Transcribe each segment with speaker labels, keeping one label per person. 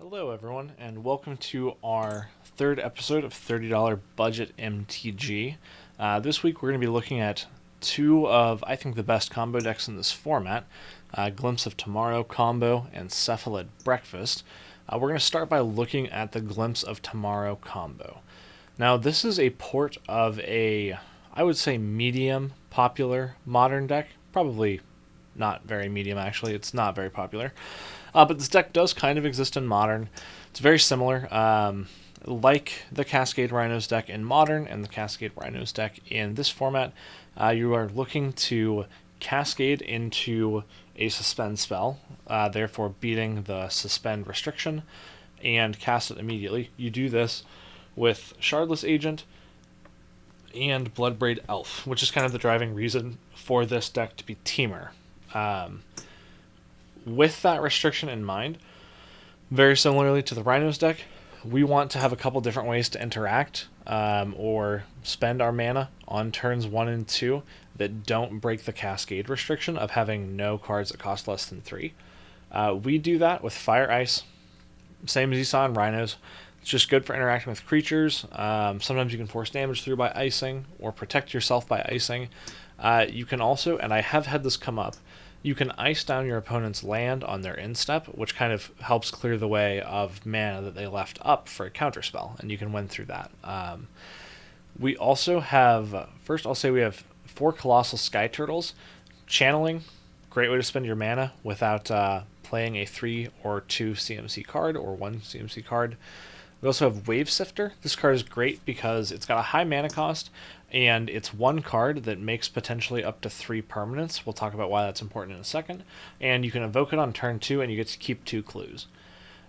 Speaker 1: Hello, everyone, and welcome to our third episode of $30 Budget MTG. This week we're going to be looking at two of, I think, the best combo decks in this format, Glimpse of Tomorrow combo and Cephalid Breakfast. We're going to start by looking at the Glimpse of Tomorrow combo. Now, this is a port of a, I would say, medium popular modern deck. Probably not very medium, actually. It's not very popular. But this deck does kind of exist in Modern. It's very similar. Like the Cascade Rhinos deck in Modern and the Cascade Rhinos deck in this format, you are looking to Cascade into a Suspend spell, therefore beating the Suspend restriction, and cast it immediately. You do this with Shardless Agent and Bloodbraid Elf, which is kind of the driving reason for this deck to be Teamer. With that restriction in mind, very similarly to the Rhinos deck, we want to have a couple different ways to interact or spend our mana on turns 1 and 2 that don't break the Cascade restriction of having no cards that cost less than 3. We do that with Fire Ice, same as you saw in Rhinos. It's just good for interacting with creatures. Sometimes you can force damage through by icing or protect yourself by icing. You can also, and I have had this come up, you can ice down your opponent's land on their instep, which kind of helps clear the way of mana that they left up for a counterspell, and you can win through that. We also have, first I'll say we have 4 Colossal Sky Turtles. Channeling, great way to spend your mana without playing a 3 or 2 CMC card or 1 CMC card. We also have Wave Sifter. This card is great because it's got a high mana cost, and it's one card that makes potentially up to 3 permanents. We'll talk about why that's important in a second. And you can evoke it on turn 2, and you get to keep 2 clues.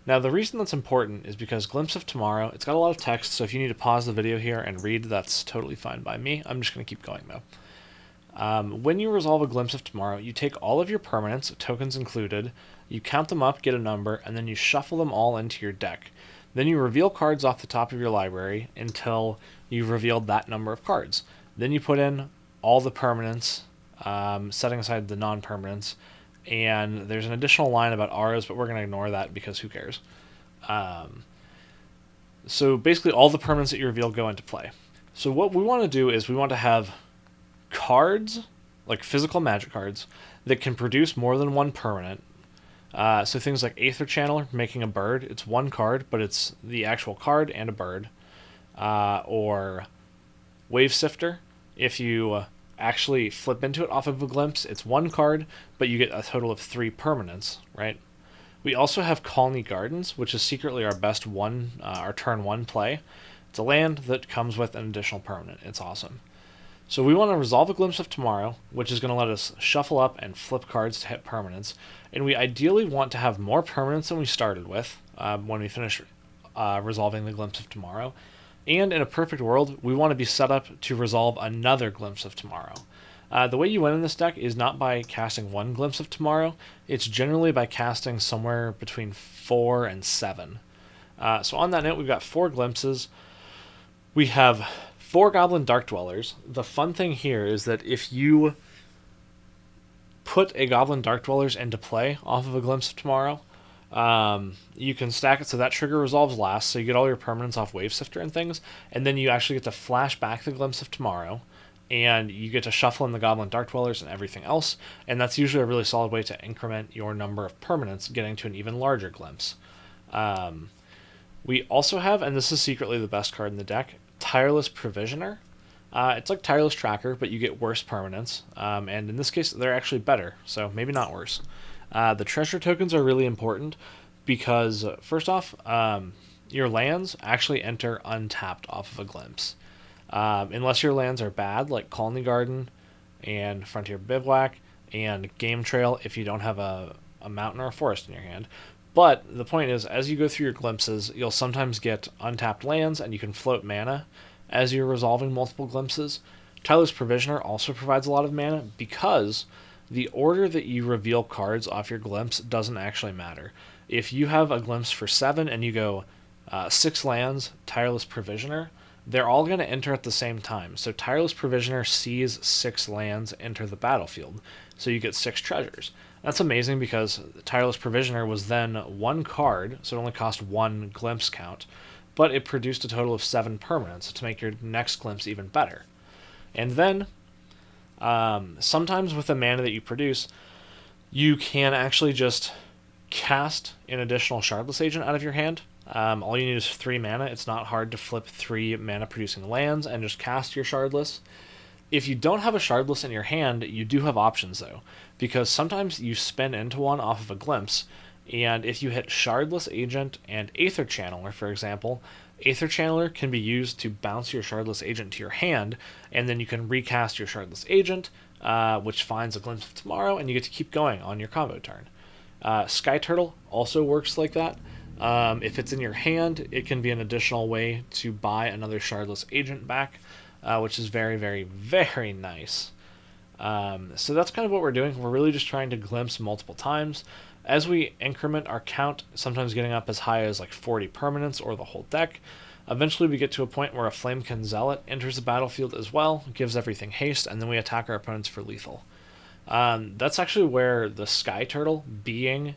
Speaker 1: Now, the reason that's important is because Glimpse of Tomorrow, it's got a lot of text, so if you need to pause the video here and read, that's totally fine by me. I'm just going to keep going, though. When you resolve a Glimpse of Tomorrow, you take all of your permanents, tokens included, you count them up, get a number, and then you shuffle them all into your deck. Then you reveal cards off the top of your library until you've revealed that number of cards. Then you put in all the permanents, setting aside the non-permanents, and there's an additional line about auras, but we're going to ignore that because who cares. So basically all the permanents that you reveal go into play. So what we want to do is we want to have cards, like physical magic cards, that can produce more than 1 permanent. So things like Aether Channeler, making a bird, it's 1 card, but it's the actual card and a bird. Or Wave Sifter, if you actually flip into it off of a Glimpse, it's 1 card, but you get a total of 3 permanents, right? We also have Colony Gardens, which is secretly our best our turn 1 play. It's a land that comes with an additional permanent. It's awesome. So we want to resolve a Glimpse of Tomorrow, which is going to let us shuffle up and flip cards to hit permanents. And we ideally want to have more permanents than we started with when we finish resolving the Glimpse of Tomorrow. And in a perfect world, we want to be set up to resolve another Glimpse of Tomorrow. The way you win in this deck is not by casting 1 Glimpse of Tomorrow. It's generally by casting somewhere between 4 and 7. So on that note, we've got 4 Glimpses. We have 4 Goblin Dark Dwellers. The fun thing here is that if you put a Goblin Dark Dwellers into play off of a Glimpse of Tomorrow, you can stack it so that trigger resolves last, so you get all your permanents off Wave Sifter and things, and then you actually get to flash back the Glimpse of Tomorrow, and you get to shuffle in the Goblin Dark Dwellers and everything else, and that's usually a really solid way to increment your number of permanents, getting to an even larger Glimpse. We also have, and this is secretly the best card in the deck, Tireless Provisioner. It's like Tireless Tracker, but you get worse permanents, and in this case, they're actually better, so maybe not worse. The treasure tokens are really important because, first off, your lands actually enter untapped off of a Glimpse. Unless your lands are bad, like Colony Garden and Frontier Bivouac and Game Trail if you don't have a mountain or a forest in your hand. But the point is, as you go through your Glimpses, you'll sometimes get untapped lands, and you can float mana as you're resolving multiple Glimpses. Tireless Provisioner also provides a lot of mana because the order that you reveal cards off your Glimpse doesn't actually matter. If you have a Glimpse for 7 and you go 6 lands, Tireless Provisioner, they're all going to enter at the same time. So Tireless Provisioner sees 6 lands enter the battlefield. so you get 6 treasures. That's amazing because Tireless Provisioner was then 1 card, so it only cost 1 glimpse count, but it produced a total of 7 permanents to make your next glimpse even better. And then, sometimes with the mana that you produce, you can actually just cast an additional Shardless Agent out of your hand. All you need is 3 mana. It's not hard to flip 3 mana producing lands and just cast your Shardless. If you don't have a Shardless in your hand, you do have options though, because sometimes you spin into one off of a glimpse, and if you hit Shardless Agent and Aether Channeler, for example, Aether Channeler can be used to bounce your Shardless Agent to your hand, and then you can recast your Shardless Agent, which finds a Glimpse of Tomorrow, and you get to keep going on your combo turn. Sky Turtle also works like that. If it's in your hand, it can be an additional way to buy another Shardless Agent back, which is very, very, very nice. So that's kind of what we're doing. We're really just trying to glimpse multiple times. As we increment our count, sometimes getting up as high as like 40 permanents or the whole deck, eventually we get to a point where a Flamekin Zealot enters the battlefield as well, gives everything haste, and then we attack our opponents for lethal. That's actually where the Sky Turtle being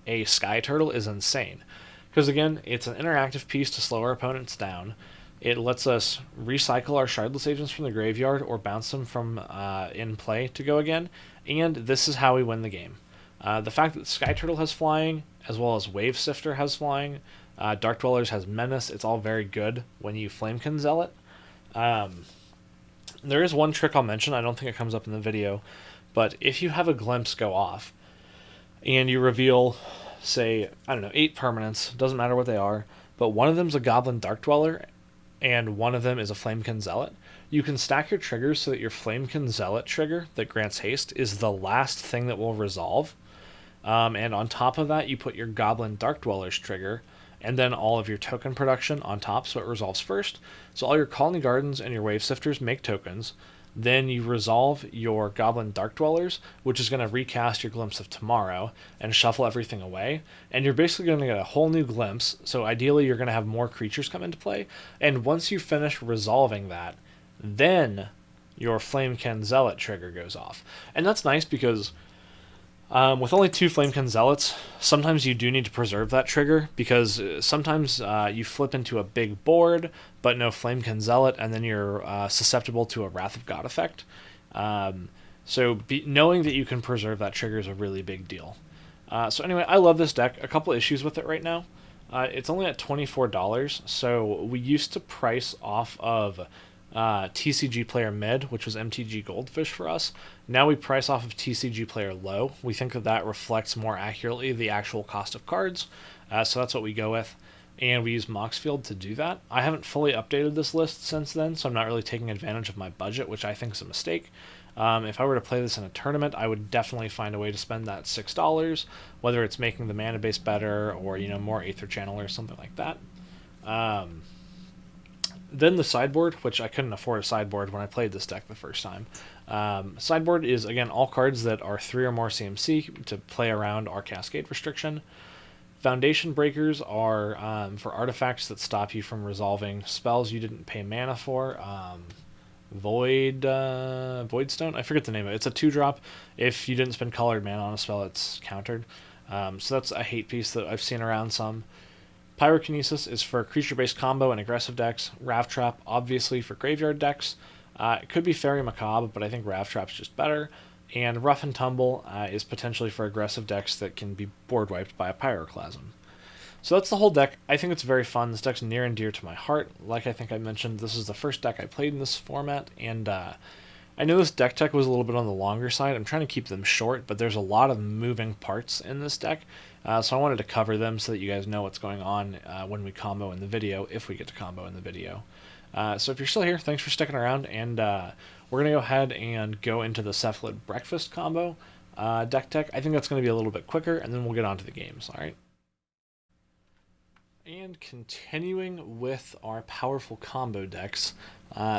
Speaker 1: a Sky Turtle is insane. Because again, it's an interactive piece to slow our opponents down. It lets us recycle our Shardless Agents from the graveyard or bounce them from in play to go again, and this is how we win the game. The fact that Sky Turtle has flying, as well as Wave Sifter has flying, Dark Dwellers has Menace, it's all very good when you Flamekin Zealot. There is one trick I'll mention, I don't think it comes up in the video, but if you have a Glimpse go off, and you reveal, say, 8 permanents, doesn't matter what they are, but one of them's a Goblin Dark Dweller, and one of them is a Flamekin Zealot, you can stack your triggers so that your Flamekin Zealot trigger that grants haste is the last thing that will resolve. And on top of that, you put your Goblin Dark Dwellers trigger, and then all of your token production on top, so it resolves first. So all your Colony Gardens and your Wave Sifters make tokens. Then you resolve your Goblin Dark Dwellers, which is going to recast your Glimpse of Tomorrow and shuffle everything away. And you're basically going to get a whole new Glimpse, so ideally you're going to have more creatures come into play. And once you finish resolving that, then your Flamekin Zealot trigger goes off. And that's nice because with only 2 Flamekin Zealots, sometimes you do need to preserve that trigger, because sometimes you flip into a big board, but no Flamekin Zealot, and then you're susceptible to a Wrath of God effect. So knowing that you can preserve that trigger is a really big deal. So anyway, I love this deck. A couple issues with it right now. It's only at $24, so we used to price off of TCG Player Mid, which was MTG Goldfish for us. Now we price off of TCG Player Low. We think that that reflects more accurately the actual cost of cards, so that's what we go with. And we use Moxfield to do that. I haven't fully updated this list since then, so I'm not really taking advantage of my budget, which I think is a mistake. If I were to play this in a tournament, I would definitely find a way to spend that $6, whether it's making the mana base better or more Aether Channel or something like that. Then the sideboard, which I couldn't afford a sideboard when I played this deck the first time. Sideboard is, again, all cards that are 3 or more CMC to play around our Cascade restriction. Foundation Breakers are for artifacts that stop you from resolving spells you didn't pay mana for. Voidstone? I forget the name of it. It's a 2-drop. If you didn't spend colored mana on a spell, it's countered. So that's a hate piece that I've seen around some. Pyrokinesis is for creature-based combo and aggressive decks. Ravtrap, obviously, for graveyard decks. It could be Fairy Macabre, but I think Ravtrap's just better. And Rough and Tumble is potentially for aggressive decks that can be board wiped by a Pyroclasm. So that's the whole deck. I think it's very fun. This deck's near and dear to my heart. Like I think I mentioned, this is the first deck I played in this format, and I know this deck tech was a little bit on the longer side. I'm trying to keep them short, but there's a lot of moving parts in this deck, so I wanted to cover them so that you guys know what's going on when we combo in the video, if we get to combo in the video. So if you're still here, thanks for sticking around, and we're going to go ahead and go into the Cephalid Breakfast combo deck tech. I think that's going to be a little bit quicker, and then we'll get on to the games, alright? And continuing with our powerful combo decks,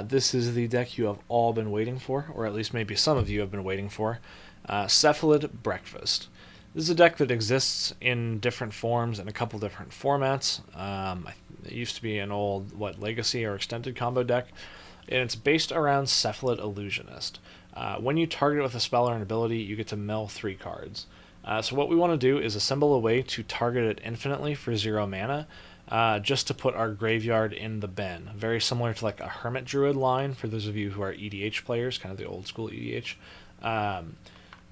Speaker 1: this is the deck you have all been waiting for, or at least maybe some of you have been waiting for, Cephalid Breakfast. This is a deck that exists in different forms in a couple different formats. It used to be an old, Legacy or Extended combo deck, and it's based around Cephalid Illusionist. When you target it with a spell or an ability, you get to mill 3 cards. So what we want to do is assemble a way to target it infinitely for 0 mana, just to put our graveyard in the bin. Very similar to like a Hermit Druid line, for those of you who are EDH players, kind of the old school EDH.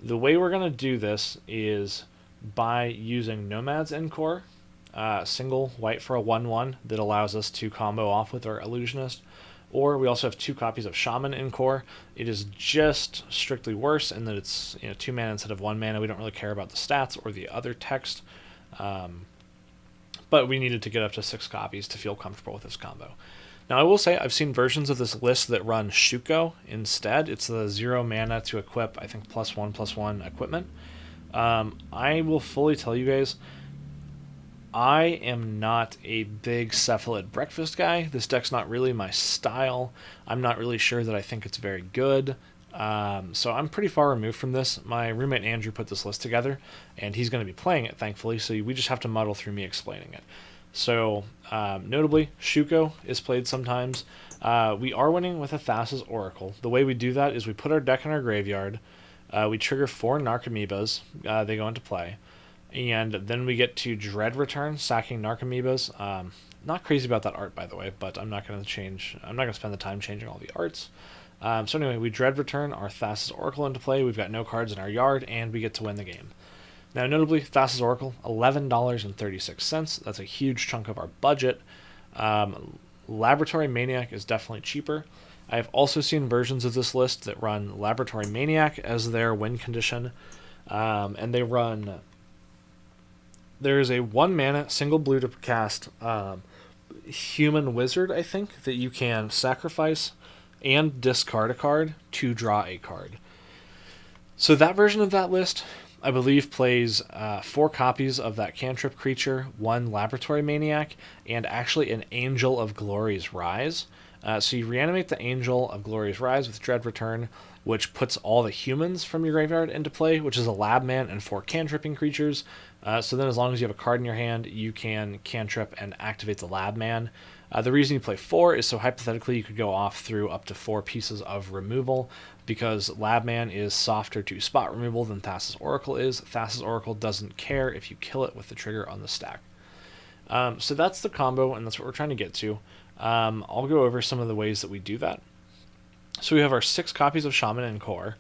Speaker 1: The way we're going to do this is by using Nomad's Encore, single white for a 1/1 that allows us to combo off with our Illusionist. Or we also have 2 copies of Shaman Encore. It is just strictly worse in that it's 2 mana instead of 1 mana. We don't really care about the stats or the other text. But we needed to get up to 6 copies to feel comfortable with this combo. Now I will say I've seen versions of this list that run Shuko instead. It's the 0 mana to equip, I think +1/+1 equipment. I will fully tell you guys, I am not a big Cephalid Breakfast guy. This deck's not really my style. I'm not really sure that I think it's very good. So I'm pretty far removed from this. My roommate Andrew put this list together, and he's going to be playing it, thankfully, so we just have to muddle through me explaining it. So, notably, Shuko is played sometimes. We are winning with a Thassa's Oracle. The way we do that is we put our deck in our graveyard, we trigger 4 Narcomoebas, they go into play, and then we get to Dread Return, sacking Narcomoebas. Not crazy about that art, by the way, but I'm not going to spend the time changing all the arts. So anyway, we Dread Return our Thassa's Oracle into play. We've got no cards in our yard, and we get to win the game. Now, notably, Thassa's Oracle, $11.36. That's a huge chunk of our budget. Laboratory Maniac is definitely cheaper. I have also seen versions of this list that run Laboratory Maniac as their win condition, and they run... There is a 1 mana single blue to cast Human Wizard, I think, that you can sacrifice and discard a card to draw a card. So that version of that list, I believe, plays 4 copies of that cantrip creature, 1 Laboratory Maniac, and actually an Angel of Glory's Rise. So you reanimate the Angel of Glory's Rise with Dread Return, which puts all the humans from your graveyard into play, which is a lab man and 4 cantripping creatures. So then as long as you have a card in your hand, you can cantrip and activate the lab man. The reason you play 4 is so hypothetically you could go off through up to 4 pieces of removal, because Labman is softer to spot removal than Thassa's Oracle is. Thassa's Oracle doesn't care if you kill it with the trigger on the stack. So that's the combo, and that's what we're trying to get to. I'll go over some of the ways that we do that. So we have our 6 copies of Shaman Encore.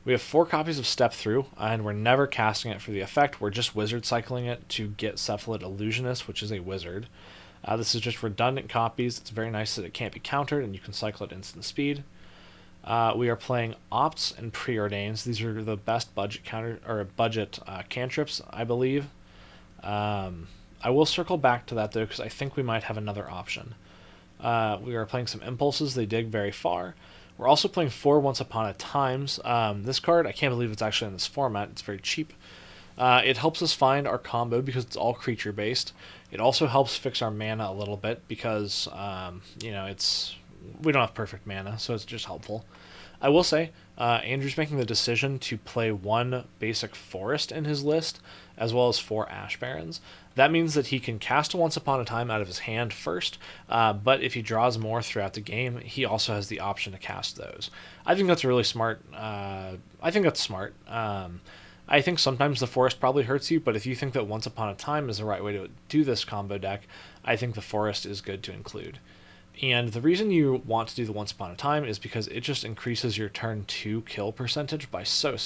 Speaker 1: We have 4 copies of Step Through, and we're never casting it for the effect. We're just wizard cycling it to get Cephalid Illusionist, which is a wizard. This is just redundant copies. It's very nice that it can't be countered, and you can cycle at instant speed. We are playing Opts and Preordains. These are the best budget cantrips, I believe. I will circle back to that, though, because I think we might have another option. We are playing some Impulses. They dig very far. We're also playing 4 Once Upon a Times. This card, I can't believe it's actually in this format. It's very cheap. It helps us find our combo because it's all creature based. It also helps fix our mana a little bit because we don't have perfect mana, so it's just helpful. I will say, Andrew's making the decision to play 1 basic forest in his list, as well as 4 Ash Barrens. That means that he can cast a Once Upon a Time out of his hand first, but if he draws more throughout the game, he also has the option to cast those. I think that's really smart. I think sometimes the forest probably hurts you, but if you think that Once Upon a Time is the right way to do this combo deck, I think the forest is good to include. And the reason you want to do the Once Upon a Time is because it just increases your turn 2 kill percentage by so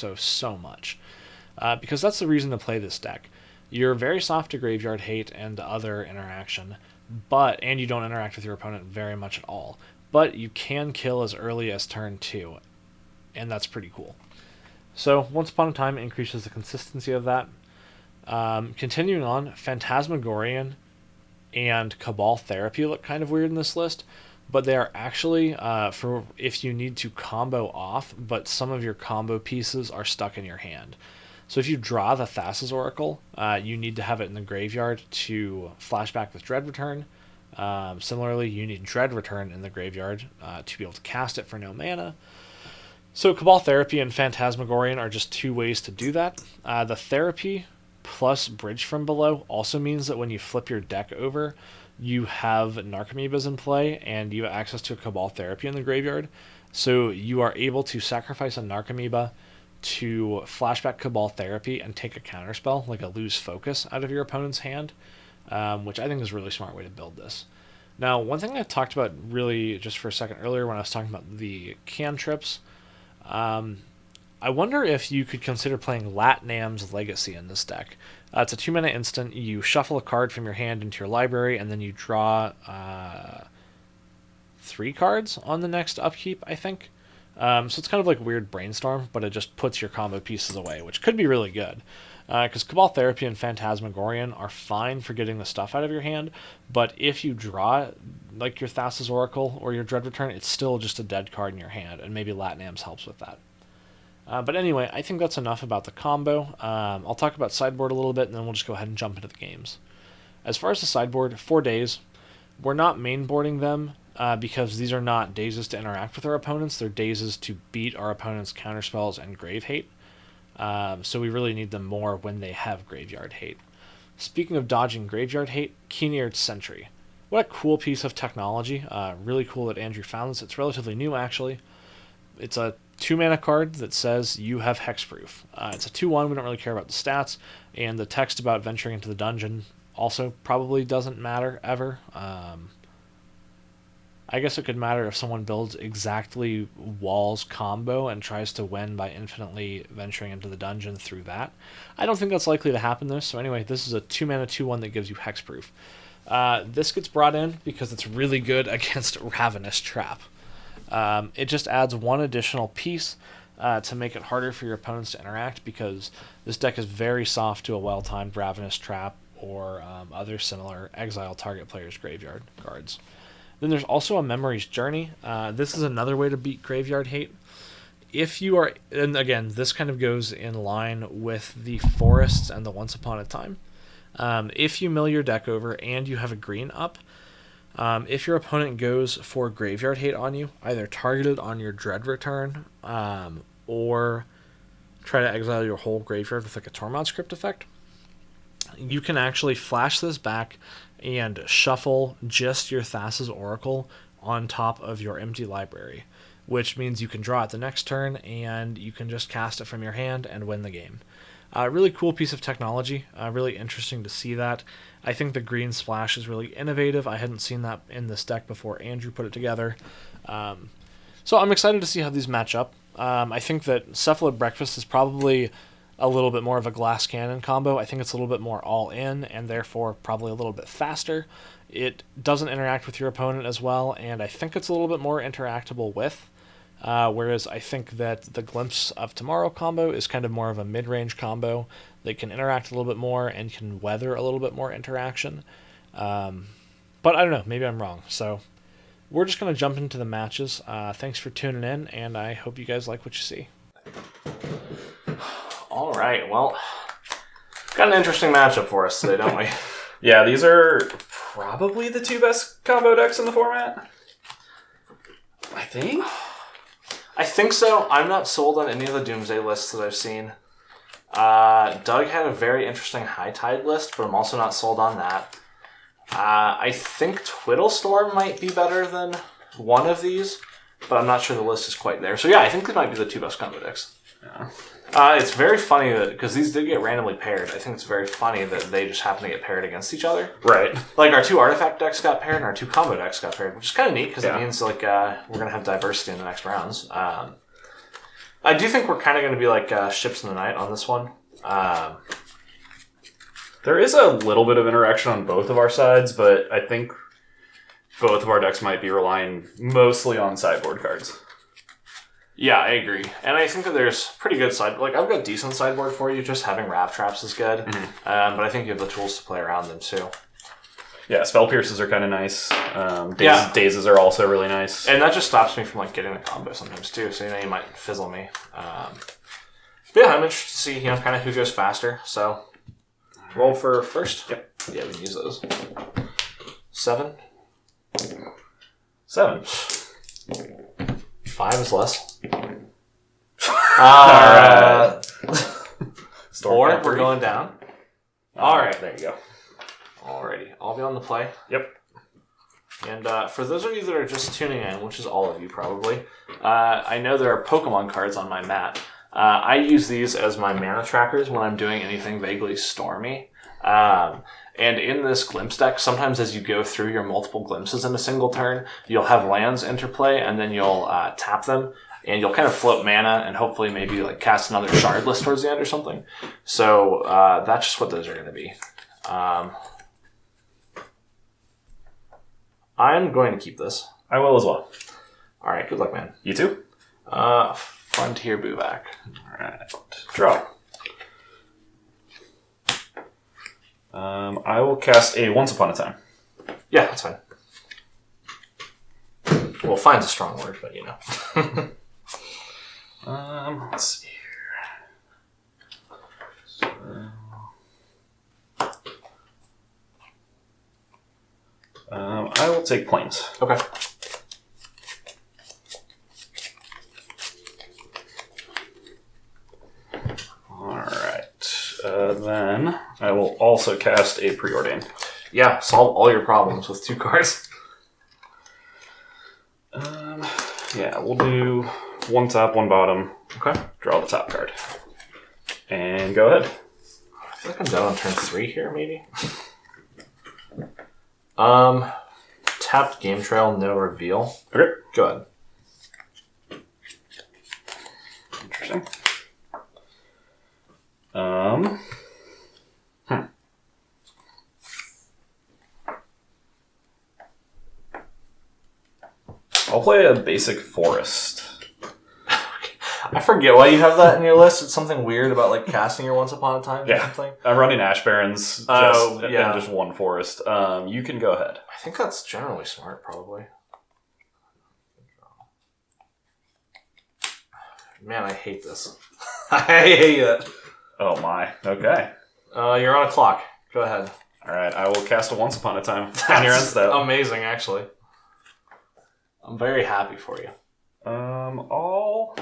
Speaker 1: much. Because that's the reason to play this deck. You're very soft to graveyard hate and other interaction, and you don't interact with your opponent very much at all. But you can kill as early as turn 2, and that's pretty cool. So Once Upon a Time increases the consistency of that. Continuing on, Phantasmagorian and Cabal Therapy look kind of weird in this list, but they are actually for if you need to combo off, but some of your combo pieces are stuck in your hand. So if you draw the Thassa's Oracle, you need to have it in the graveyard to flashback with Dread Return. Similarly, you need Dread Return in the graveyard to be able to cast it for no mana. So Cabal Therapy and Phantasmagorian are just 2 ways to do that. The Therapy plus Bridge from Below also means that when you flip your deck over, you have Narcomoebas in play, and you have access to a Cabal Therapy in the graveyard. So you are able to sacrifice a Narcomoeba to flashback Cabal Therapy and take a counterspell, like a lose focus, out of your opponent's hand, which I think is a really smart way to build this. Now, one thing I talked about really just for a second earlier when I was talking about the cantrips, I wonder if you could consider playing Latnam's Legacy in this deck. It's a 2-mana instant. You shuffle a card from your hand into your library, and then you draw 3 cards on the next upkeep, I think. So it's kind of like weird Brainstorm, but it just puts your combo pieces away, which could be really good. Because Cabal Therapy and Phantasmagorian are fine for getting the stuff out of your hand, but if you draw like your Thassa's Oracle or your Dread Return, it's still just a dead card in your hand, and maybe Latnam's helps with that. But anyway, I think that's enough about the combo. I'll talk about sideboard a little bit, and then we'll just go ahead and jump into the games. As far as the sideboard, 4 days. We're not mainboarding them because these are not dazes to interact with our opponents. They're dazes to beat our opponent's counterspells and grave hate. So we really need them more when they have graveyard hate. Speaking of dodging graveyard hate, Keen-Eared Sentry. What a cool piece of technology. Really cool that Andrew found this. It's relatively new, actually. It's a 2-mana card that says you have hexproof. It's a 2/1. We don't really care about the stats. And the text about venturing into the dungeon also probably doesn't matter ever. I guess it could matter if someone builds exactly Wall's combo and tries to win by infinitely venturing into the dungeon through that. I don't think that's likely to happen though. So anyway, this is a 2-mana 2/1 that gives you hexproof. This gets brought in because it's really good against Ravenous Trap. It just adds one additional piece to make it harder for your opponents to interact, because this deck is very soft to a well-timed Ravenous Trap or other similar exile target player's graveyard cards. Then there's also a Memory's Journey. This is another way to beat graveyard hate. If you are, and again, this kind of goes in line with the Forests and the Once Upon a Time. If you mill your deck over and you have a green up, if your opponent goes for graveyard hate on you, either targeted on your Dread Return or try to exile your whole graveyard with like a Tormod Script effect, you can actually flash this back and shuffle just your Thassa's Oracle on top of your empty library, which means you can draw it the next turn and you can just cast it from your hand and win the game. Really cool piece of technology. Really interesting to see that. I think the green splash is really innovative. I hadn't seen that in this deck before Andrew put it together. So I'm excited to see how these match up. I think that Cephalid Breakfast is probably a little bit more of a glass cannon combo. I think it's a little bit more all-in and therefore probably a little bit faster. It doesn't interact with your opponent as well, and I think it's a little bit more interactable with. Whereas I think that the Glimpse of Tomorrow combo is kind of more of a mid-range combo that can interact a little bit more and can weather a little bit more interaction. But I don't know, maybe I'm wrong. So we're just going to jump into the matches. Thanks for tuning in, and I hope you guys like what you see.
Speaker 2: All right, well, got an interesting matchup for us today, don't we?
Speaker 3: Yeah, these are probably the 2 best combo decks in the format. I think.
Speaker 2: I think so. I'm not sold on any of the Doomsday lists that I've seen. Doug had a very interesting High Tide list, but I'm also not sold on that. I think Twiddlestorm might be better than one of these, but I'm not sure the list is quite there. So yeah, I think they might be the 2 best combo decks.
Speaker 3: Yeah.
Speaker 2: It's very funny that, because these did get randomly paired, I think it's very funny that they just happen to get paired against each other.
Speaker 3: Right.
Speaker 2: Like, our 2 artifact decks got paired and our 2 combo decks got paired, which is kind of neat, because it means, like, we're going to have diversity in the next rounds. I do think we're kind of going to be like ships in the night on this one.
Speaker 3: There is a little bit of interaction on both of our sides, but I think both of our decks might be relying mostly on sideboard cards.
Speaker 2: Yeah, I agree. And I think that there's pretty good side... Like, I've got decent sideboard for you. Just having Wrap Traps is good. Mm-hmm. But I think you have the tools to play around them, too.
Speaker 3: Yeah, Spell Pierces are kind of nice. Dazes are also really nice.
Speaker 2: And that just stops me from, like, getting the combo sometimes, too. So, you might fizzle me. But yeah, I'm interested to see, kind of who goes faster. So, roll for first?
Speaker 3: Yep.
Speaker 2: Yeah, we can use those. 7. 5 is less.
Speaker 3: Alright.
Speaker 2: 4, we're going down. Alright.
Speaker 3: There you go.
Speaker 2: Alrighty. I'll be on the play.
Speaker 3: Yep.
Speaker 2: And for those of you that are just tuning in, which is all of you probably, I know there are Pokemon cards on my mat. I use these as my mana trackers when I'm doing anything vaguely stormy. And in this glimpse deck, sometimes as you go through your multiple glimpses in a single turn, you'll have lands interplay, and then you'll tap them, and you'll kind of float mana, and hopefully maybe like cast another shard list towards the end or something. So that's just what those are going to be. I'm going to keep this.
Speaker 3: I will as well.
Speaker 2: All right, good luck, man.
Speaker 3: You too?
Speaker 2: Frontier Boovac.
Speaker 3: All right. Draw. I will cast a Once Upon a Time.
Speaker 2: Yeah, that's fine. Well, fine's a strong word, but you know.
Speaker 3: Let's see here. So... I will take Plains.
Speaker 2: Okay.
Speaker 3: Alright. Then I will also cast a Preordain.
Speaker 2: Yeah, solve all your problems with 2 cards.
Speaker 3: Yeah, we'll do 1 top, 1 bottom.
Speaker 2: Okay.
Speaker 3: Draw the top card. And go ahead.
Speaker 2: I feel like I'm done on turn 3 here, maybe. Tapped Game Trail, no reveal.
Speaker 3: Okay.
Speaker 2: Go ahead.
Speaker 3: Interesting. I'll play a basic forest.
Speaker 2: I forget why you have that in your list. It's something weird about like casting your Once Upon a Time or something.
Speaker 3: I'm running Ash Barrens and just 1 forest. You can go ahead.
Speaker 2: I think that's generally smart, probably. Man, I hate this. I hate it.
Speaker 3: Oh my. Okay.
Speaker 2: You're on a clock. Go ahead.
Speaker 3: Alright, I will cast a Once Upon a Time on your end step.
Speaker 2: Amazing, actually. I'm very happy for you.
Speaker 3: I'll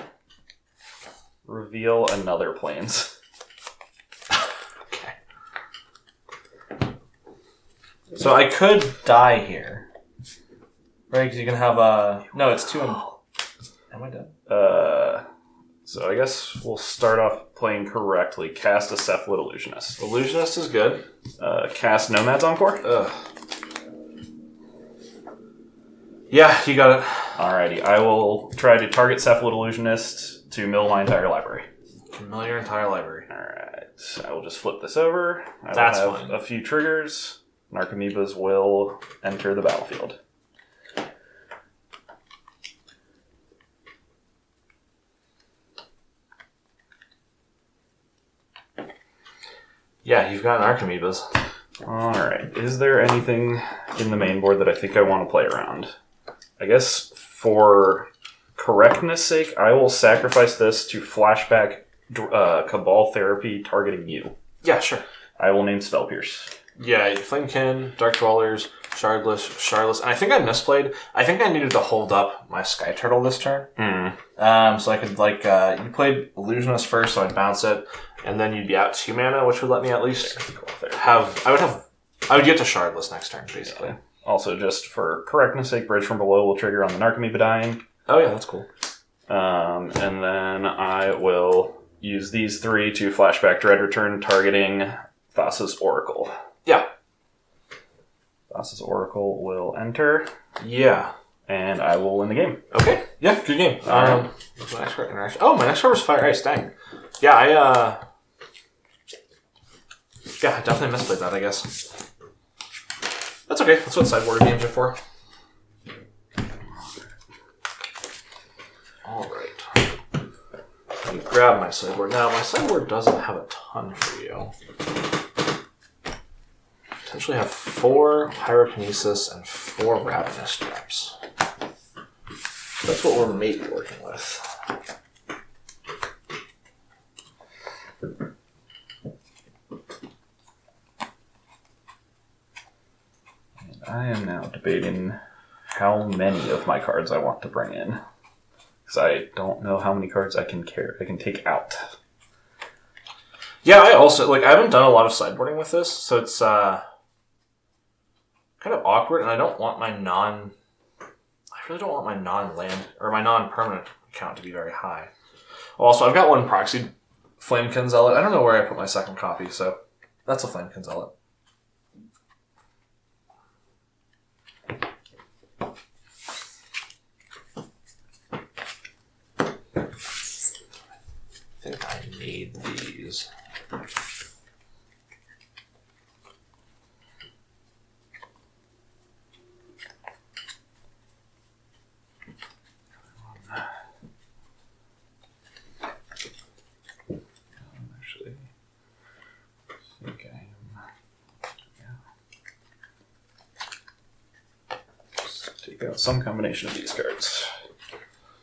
Speaker 3: reveal another Plains.
Speaker 2: Okay. So I could die here. Right, because you can have a... No, it's 2 and... Am I dead?
Speaker 3: So I guess we'll start off playing correctly. Cast a Cephalid Illusionist.
Speaker 2: Illusionist is good.
Speaker 3: Cast Nomad's Encore.
Speaker 2: Ugh. Yeah, you got it.
Speaker 3: Alrighty, I will try to target Cephalid Illusionist to mill my entire library.
Speaker 2: Mill your entire library.
Speaker 3: Alright, I will just flip this over.
Speaker 2: That's
Speaker 3: will have
Speaker 2: fine.
Speaker 3: a few triggers. Narcomoebas will enter the battlefield.
Speaker 2: Yeah, you've got Narcomoebas.
Speaker 3: Alright, is there anything in the main board that I think I want to play around? I guess for correctness sake, I will sacrifice this to flashback Cabal Therapy targeting you.
Speaker 2: Yeah, sure.
Speaker 3: I will name Spell Pierce.
Speaker 2: Yeah, Flamekin, Dark Dwellers, Shardless, and I think I misplayed. I think I needed to hold up my Sky Turtle this turn. So I could, like, you played Illusionist first, so I'd bounce it, and then you'd be out 2 mana, which would let me at least have... I would get to Shardless next turn, basically.
Speaker 3: Yeah. Also, just for correctness sake, Bridge from Below will trigger on the Narcomoeba dying.
Speaker 2: Oh yeah, that's cool.
Speaker 3: And then I will use these 3 to flashback Dread Return targeting Thassa's Oracle.
Speaker 2: Yeah.
Speaker 3: Thassa's Oracle will enter.
Speaker 2: Yeah.
Speaker 3: And I will win the game.
Speaker 2: Okay. Yeah, good game. What's my next card? Interaction. Oh, my next card was Fire Ice. Dang. Yeah, I definitely misplayed that, I guess. That's okay. That's what sideboard games are for. Alright. Let me grab my sideboard. Now, my sideboard doesn't have a ton for you. Potentially have 4 Pyrokinesis and 4 Ravenous Traps. That's what we're maybe working with.
Speaker 3: I am now debating how many of my cards I want to bring in. Because I don't know how many cards I can take out.
Speaker 2: Yeah, I also, I haven't done a lot of sideboarding with this, so it's, kind of awkward, and I don't want my I really don't want my non-land or my non-permanent count to be very high. Also, I've got one proxy Flamekin Zealot. I don't know where I put my second copy, so that's a Flamekin Zealot. I think I need these.
Speaker 3: Take out some combination of these cards.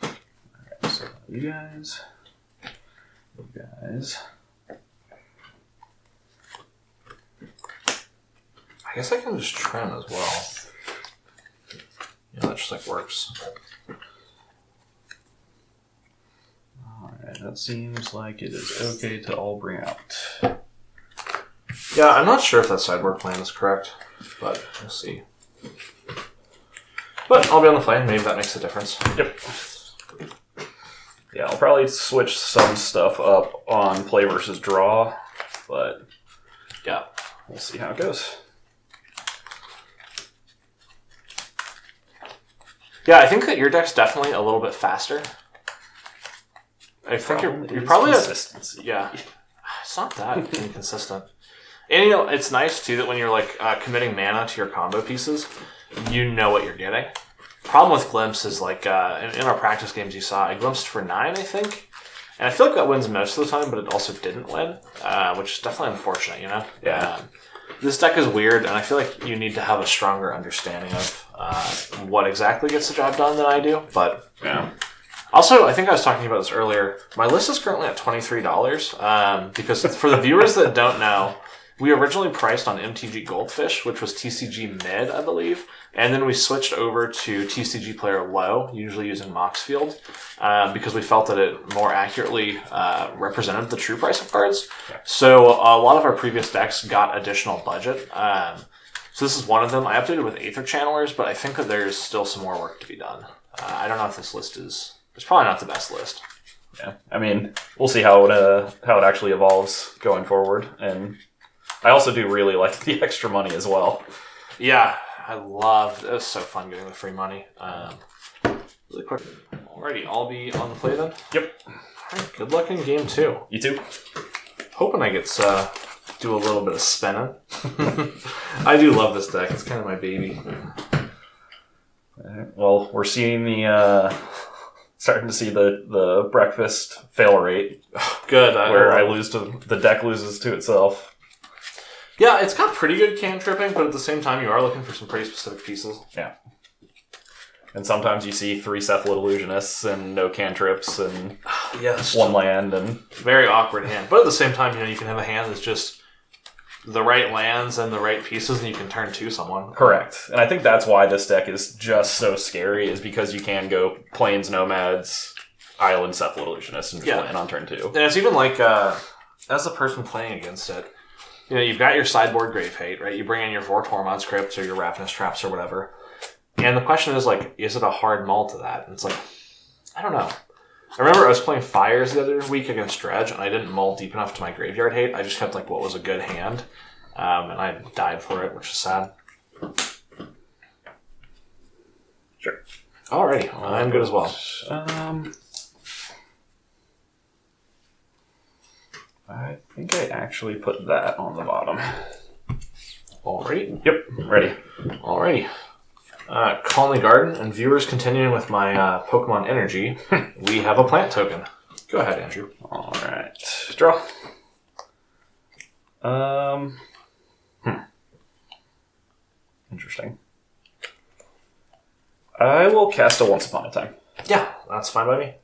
Speaker 3: Alright, so you guys.
Speaker 2: I guess I can just trim as well. Yeah, that just like works.
Speaker 3: Alright, that seems like it is okay to all bring out.
Speaker 2: Yeah, I'm not sure if that sideboard plan is correct, but we'll see. But I'll be on the play. Maybe that makes a difference.
Speaker 3: Yep. Yeah, I'll probably switch some stuff up on play versus draw, but
Speaker 2: yeah,
Speaker 3: we'll see how it goes.
Speaker 2: Yeah, I think that your deck's definitely a little bit faster. I think you're probably
Speaker 3: consistency.
Speaker 2: Yeah, it's not that inconsistent. And you know, it's nice too that when you're like committing mana to your combo pieces, you know what you're getting. Problem with Glimpse is like in our practice games you saw, I glimpsed for 9, I think, and I feel like that wins most of the time, but it also didn't win, which is definitely unfortunate, you know.
Speaker 3: Yeah.
Speaker 2: This deck is weird, and I feel like you need to have a stronger understanding of what exactly gets the job done than I do. But
Speaker 3: yeah.
Speaker 2: Also, I think I was talking about this earlier. My list is currently at $23 because for the viewers that don't know, we originally priced on MTG Goldfish, which was TCG mid, I believe, and then we switched over to TCG player low, usually using Moxfield, because we felt that it more accurately represented the true price of cards.
Speaker 3: Yeah.
Speaker 2: So a lot of our previous decks got additional budget. So this is one of them. I updated with Aether Channelers, but I think that there's still some more work to be done. I don't know if this list is... It's probably not the best list.
Speaker 3: Yeah, I mean, we'll see how it actually evolves going forward, and I also do really like the extra money as well.
Speaker 2: Yeah, I love it. It was so fun getting the free money. Really quick. Alrighty, I'll be on the play then.
Speaker 3: Yep.
Speaker 2: Alright, good luck in game 2.
Speaker 3: You too.
Speaker 2: Hoping I get to do a little bit of spinning. I do love this deck. It's kind of my baby.
Speaker 3: Alright, well, we're seeing starting to see the breakfast fail rate.
Speaker 2: Good.
Speaker 3: The deck loses to itself.
Speaker 2: Yeah, it's got pretty good cantripping, but at the same time, you are looking for some pretty specific pieces.
Speaker 3: Yeah. And sometimes you see 3 Cephalid Illusionists and no cantrips and
Speaker 2: yes,
Speaker 3: 1 land and...
Speaker 2: Very awkward hand. But at the same time, you can have a hand that's just the right lands and the right pieces, and you can turn to someone.
Speaker 3: Correct. And I think that's why this deck is just so scary, is because you can go Plains, Nomads, Island, Cephalid Illusionists, and just land on turn 2.
Speaker 2: And it's even like, as the person playing against it, you've got your sideboard Grave Hate, right? You bring in your 4 Tormod's Crypts or your Ravenous Traps or whatever. And the question is, like, is it a hard mull to that? And it's like, I don't know. I remember I was playing Fires the other week against Dredge, and I didn't mull deep enough to my Graveyard Hate. I just kept, like, what was a good hand. And I died for it, which is sad.
Speaker 3: Sure.
Speaker 2: Alrighty. I'm good as well.
Speaker 3: I think I actually put that on the bottom.
Speaker 2: Alrighty.
Speaker 3: Yep, ready.
Speaker 2: Alrighty. Colony Garden, and viewers continuing with my Pokemon Energy, we have a plant token. Go ahead, Andrew.
Speaker 3: Alright. Draw. Interesting. I will cast a Once Upon a Time.
Speaker 2: Yeah, that's fine by me.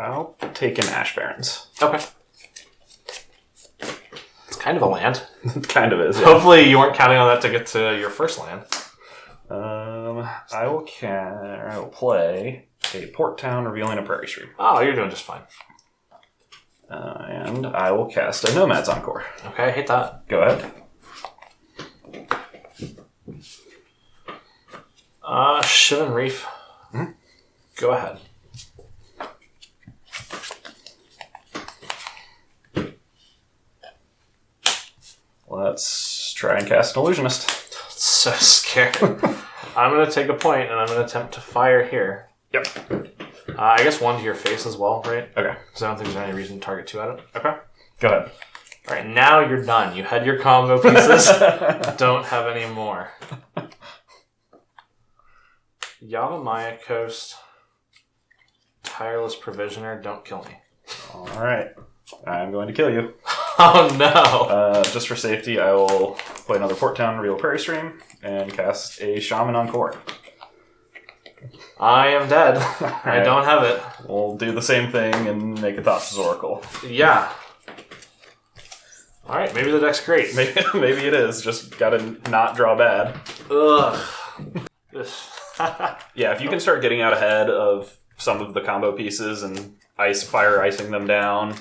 Speaker 3: I'll take an Ash Barrens.
Speaker 2: Okay. It's kind of a land.
Speaker 3: It kind of is, yeah.
Speaker 2: Hopefully you weren't counting on that to get to your first land.
Speaker 3: I will play a Port Town, revealing a Prairie Stream.
Speaker 2: Oh, you're doing just fine.
Speaker 3: And I will cast a Nomad's Encore.
Speaker 2: Okay, I hate that.
Speaker 3: Go ahead.
Speaker 2: Shivan Reef.
Speaker 3: Mm-hmm.
Speaker 2: Go ahead.
Speaker 3: Let's try and cast an Illusionist.
Speaker 2: So scared. I'm going to take a point, and I'm going to attempt to fire here.
Speaker 3: Yep.
Speaker 2: I guess 1 to your face as well, right?
Speaker 3: Okay.
Speaker 2: Because I don't think there's any reason to target 2 at it.
Speaker 3: Okay. Go ahead.
Speaker 2: All right, now you're done. You had your combo pieces. Don't have any more. Yavimaya Coast. Tireless Provisioner. Don't kill me.
Speaker 3: All right. I'm going to kill you.
Speaker 2: Oh, no.
Speaker 3: Just for safety, I will play another Port Town, reveal Prairie Stream, and cast a Shaman Encore.
Speaker 2: I am dead. I don't have it.
Speaker 3: We'll do the same thing and make a Thassa's Oracle.
Speaker 2: Yeah. Alright, maybe the deck's great.
Speaker 3: Maybe it is. Just gotta not draw bad.
Speaker 2: Ugh.
Speaker 3: Yeah, if you can start getting out ahead of some of the combo pieces and fire icing them down,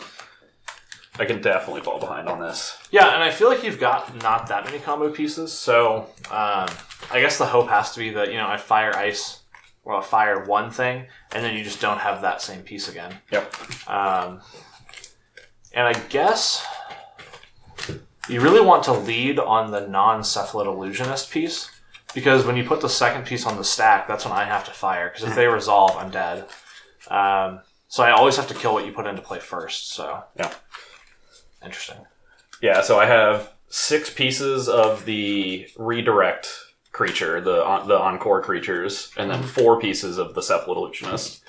Speaker 3: I can definitely fall behind on this.
Speaker 2: Yeah, and I feel like you've got not that many combo pieces, so I guess the hope has to be that, I fire ice, or I'll fire one thing, and then you just don't have that same piece again.
Speaker 3: Yep.
Speaker 2: And I guess you really want to lead on the non-Cephalid Illusionist piece, because when you put the second piece on the stack, that's when I have to fire, because if they resolve, I'm dead. So I always have to kill what you put into play first, so...
Speaker 3: Yeah.
Speaker 2: Interesting.
Speaker 3: Yeah, so I have 6 pieces of the redirect creature, the Encore creatures, and then 4 pieces of the Cephalid Illusionist.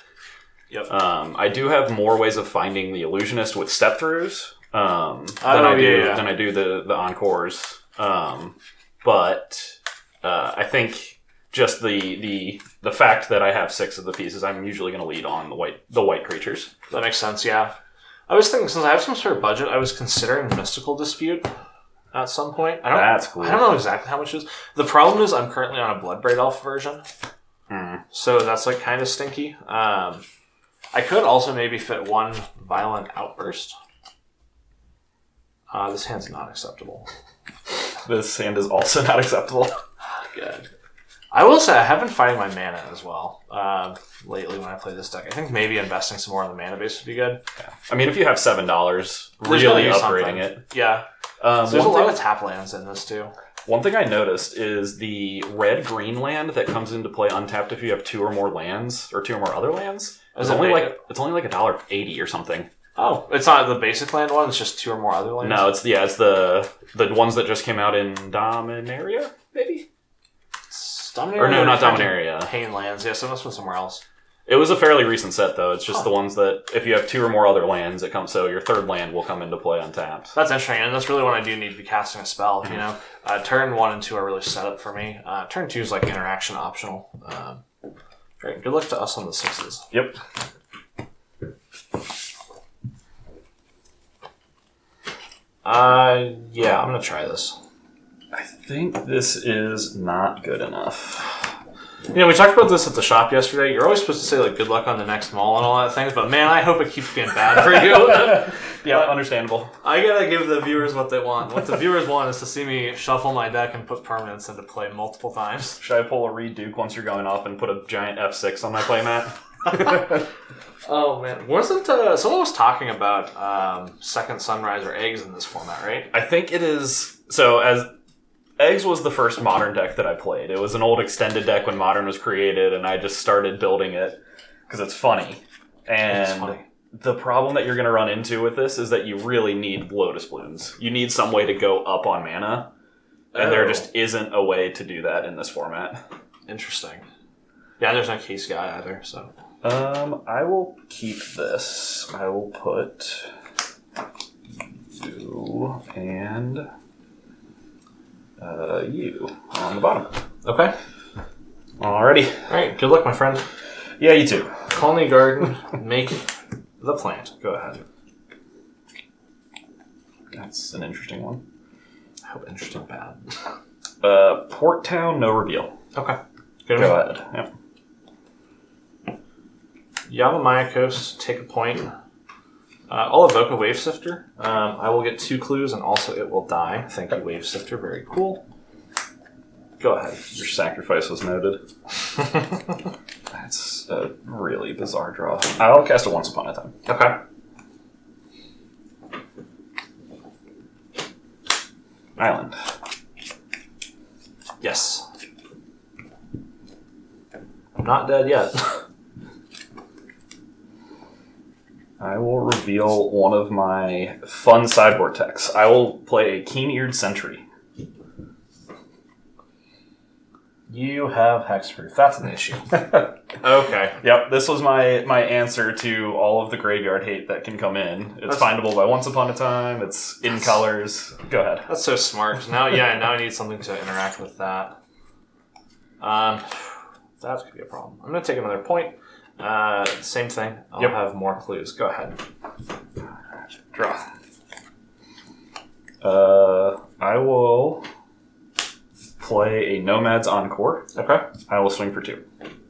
Speaker 2: Yep.
Speaker 3: I do have more ways of finding the Illusionist with step-throughs than I do the Encores. But I think just the fact that I have 6 of the pieces, I'm usually going to lead on the white creatures.
Speaker 2: That makes sense, yeah. I was thinking, since I have some sort of budget, I was considering Mystical Dispute at some point.
Speaker 3: That's cool.
Speaker 2: I don't know exactly how much it is. The problem is I'm currently on a Bloodbraid Elf version, so that's kind of stinky. I could also maybe fit 1 Violent Outburst. This hand's not acceptable.
Speaker 3: This hand is also not acceptable.
Speaker 2: Good. I will say I have been fighting my mana as well lately when I play this deck. I think maybe investing some more on the mana base would be good.
Speaker 3: Yeah. I mean, if you have $7, really upgrading it.
Speaker 2: Yeah. So there's a lot of tap lands in this too.
Speaker 3: One thing I noticed is the red-green land that comes into play untapped if you have 2 or more lands, or 2 or more other lands. It's only $1.80 or something.
Speaker 2: Oh, it's not the basic land one. It's just 2 or more other lands.
Speaker 3: No, it's the ones that just came out in Dominaria, maybe.
Speaker 2: Dominaria,
Speaker 3: or no, not Dominaria.
Speaker 2: Pain lands. Yeah, so it must have been somewhere else.
Speaker 3: It was a fairly recent set though. It's just the ones that if you have 2 or more other lands, it comes. So your 3rd land will come into play untapped.
Speaker 2: That's interesting, and that's really when I do need to be casting a spell. Turn 1 and 2 are really set up for me. Turn 2 is interaction optional. Great. Good luck to us on the 6s.
Speaker 3: Yep.
Speaker 2: Yeah, I'm gonna try this.
Speaker 3: I think this is not good enough.
Speaker 2: We talked about this at the shop yesterday. You're always supposed to say good luck on the next mall and all that things, but man, I hope it keeps being bad for you.
Speaker 3: Yeah, understandable.
Speaker 2: I gotta give the viewers what they want. What the viewers want is to see me shuffle my deck and put permanents into play multiple times.
Speaker 3: Should I pull a Reed Duke once you're going off and put a giant F6 on my playmat?
Speaker 2: Oh man, wasn't someone was talking about second sunrise or eggs in this format, right?
Speaker 3: I think it is. So as Eggs was the first Modern deck that I played. It was an old extended deck when Modern was created, and I just started building it because it's funny. And the problem that you're going to run into with this is that you really need Lotus Blooms. You need some way to go up on mana, and there just isn't a way to do that in this format.
Speaker 2: Interesting. Yeah, there's no case guy either, so...
Speaker 3: I will keep this. I will put you and you on the bottom.
Speaker 2: Okay.
Speaker 3: Alrighty.
Speaker 2: Alright, good luck, my friend.
Speaker 3: Yeah, you too.
Speaker 2: Colony Garden, make the plant. Go ahead.
Speaker 3: That's an interesting one.
Speaker 2: I hope interesting bad.
Speaker 3: Port Town, no reveal.
Speaker 2: Okay.
Speaker 3: Go ahead. Yep.
Speaker 2: Yavimaya Coast, take a point. I'll evoke a Wave Sifter. I will get 2 clues, and also it will die. Thank you, Wave Sifter. Very cool. Go ahead.
Speaker 3: Your sacrifice was noted. That's a really bizarre draw. I'll cast it Once Upon a Time.
Speaker 2: Okay.
Speaker 3: Island.
Speaker 2: Yes. I'm not dead yet.
Speaker 3: I will reveal one of my fun sideboard techs. I will play a Keen-Eared Sentry.
Speaker 2: You have hexproof. That's an issue. Okay.
Speaker 3: Yep, this was my answer to all of the graveyard hate that can come in. It's findable by Once Upon a Time. It's in colors. Go ahead.
Speaker 2: That's so smart. Now I need something to interact with that. That could be a problem. I'm going to take another point. Same thing. I'll have more clues. Go ahead.
Speaker 3: Draw. I will play a Nomad's Encore.
Speaker 2: Okay.
Speaker 3: I will swing for 2.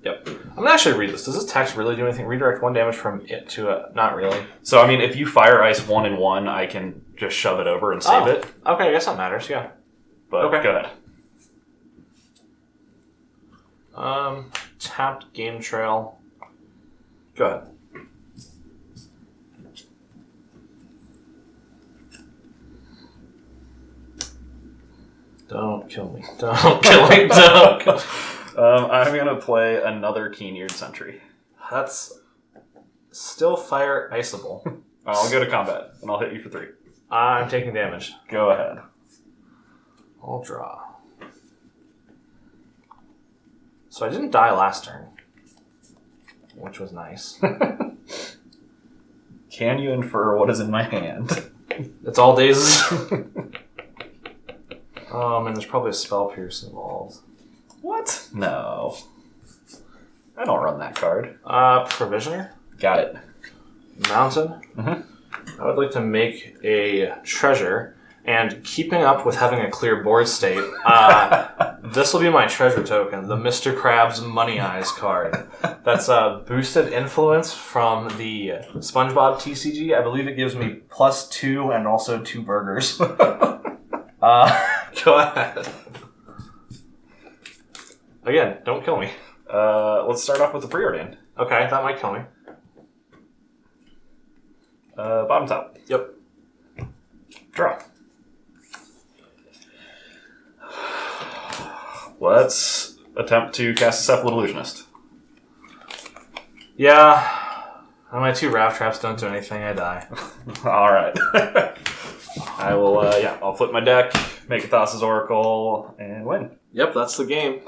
Speaker 2: Yep. I'm going to actually read this. Does this text really do anything? Redirect 1 damage from it to a... Not really.
Speaker 3: So, I mean, if you Fire Ice 1 and 1, I can just shove it over and save it.
Speaker 2: Okay, I guess that matters, yeah.
Speaker 3: But
Speaker 2: okay.
Speaker 3: Go ahead.
Speaker 2: Tapped Game Trail. Go ahead. Don't kill me. Don't kill me. Don't kill me.
Speaker 3: I'm going to play another Keen-Eared Sentry.
Speaker 2: That's still fire iceable.
Speaker 3: I'll go to combat, and I'll hit you for 3.
Speaker 2: I'm taking damage.
Speaker 3: Go ahead.
Speaker 2: I'll draw. So I didn't die last turn, which was nice.
Speaker 3: Can you infer what is in my hand?
Speaker 2: It's all days. And there's probably a Spell Pierce involved.
Speaker 3: What? No. I don't run that card.
Speaker 2: Provisioner.
Speaker 3: Got it.
Speaker 2: Mountain.
Speaker 3: Mm-hmm.
Speaker 2: I would like to make a treasure, and keeping up with having a clear board state, this will be my treasure token, the Mr. Krabs Money Eyes card. That's a boosted influence from the SpongeBob TCG. I believe it gives me +2 and also 2 burgers. Go ahead. Again, don't kill me.
Speaker 3: Let's start off with the Preordained.
Speaker 2: Okay, that might kill me.
Speaker 3: Bottom top.
Speaker 2: Yep.
Speaker 3: Draw. Let's attempt to cast a Cephalid Illusionist.
Speaker 2: Yeah. My 2 Rav Traps don't do anything, I die.
Speaker 3: Alright. I will, I'll flip my deck, make a Thassa's Oracle, and win.
Speaker 2: Yep, that's the game.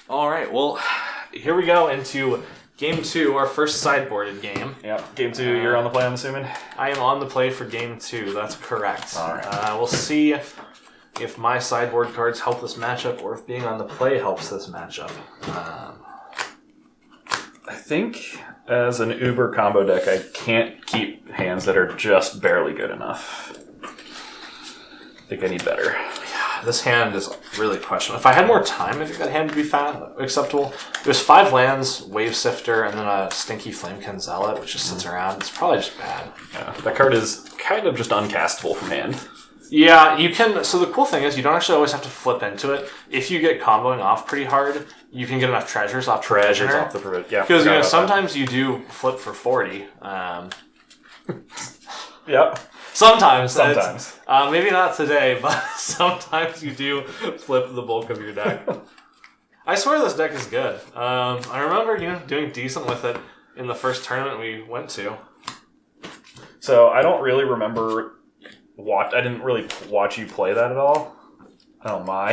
Speaker 2: Alright, well, here we go into Game 2, our first sideboarded game.
Speaker 3: Yep, Game 2, you're on the play, I'm assuming?
Speaker 2: I am on the play for Game 2, that's correct.
Speaker 3: Alright.
Speaker 2: We'll see if my sideboard cards help this matchup, or if being on the play helps this matchup.
Speaker 3: I think as an Uber combo deck, I can't keep hands that are just barely good enough. I think I need better.
Speaker 2: Yeah, this hand is really questionable. If I had more time, I think that hand would be acceptable. There's 5 lands, Wave Sifter, and then a Stinky Flamekin Zealot, which just sits around. It's probably just bad.
Speaker 3: Yeah, that card is kind of just uncastable from hand.
Speaker 2: Yeah, you can. So the cool thing is you don't actually always have to flip into it. If you get comboing off pretty hard, you can get enough treasures off Provisioner.
Speaker 3: Yeah,
Speaker 2: because sometimes you do flip for 40.
Speaker 3: Yep.
Speaker 2: Sometimes. Maybe not today, but sometimes you do flip the bulk of your deck. I swear this deck is good. I remember doing decent with it in the first tournament we went to.
Speaker 3: So I don't really remember. I didn't really watch you play that at all. Oh my.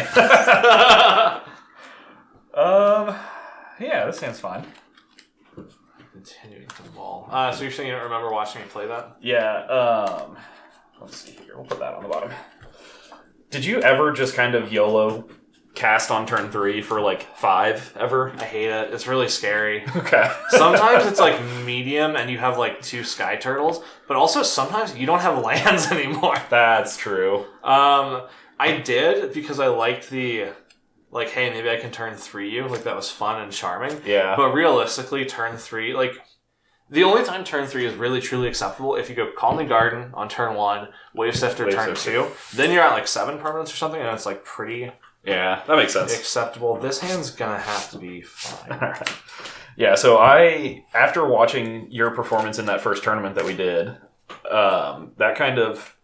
Speaker 3: Yeah, this hand's fine.
Speaker 2: Continuing to ball. So you're saying you don't remember watching me play that?
Speaker 3: Yeah. Let's see here. We'll put that on the bottom. Did you ever just kind of YOLO cast on turn 3 for like 5 ever?
Speaker 2: I hate it. It's really scary.
Speaker 3: Okay.
Speaker 2: Sometimes it's like medium and you have like 2 Sky Turtles, but also sometimes you don't have lands anymore.
Speaker 3: That's true.
Speaker 2: I did because I liked the like, hey, maybe I can turn 3 you. Like, that was fun and charming.
Speaker 3: Yeah.
Speaker 2: But realistically, turn 3, like, the only time turn 3 is really, truly acceptable if you go Colony Garden on turn 1, Wave Sifter turn 2. Then you're at, like, 7 permanents or something, and it's, like, pretty...
Speaker 3: Yeah, that makes sense.
Speaker 2: Acceptable. This hand's gonna have to be fine.
Speaker 3: Alright. Yeah, so after watching your performance in that first tournament that we did, that kind of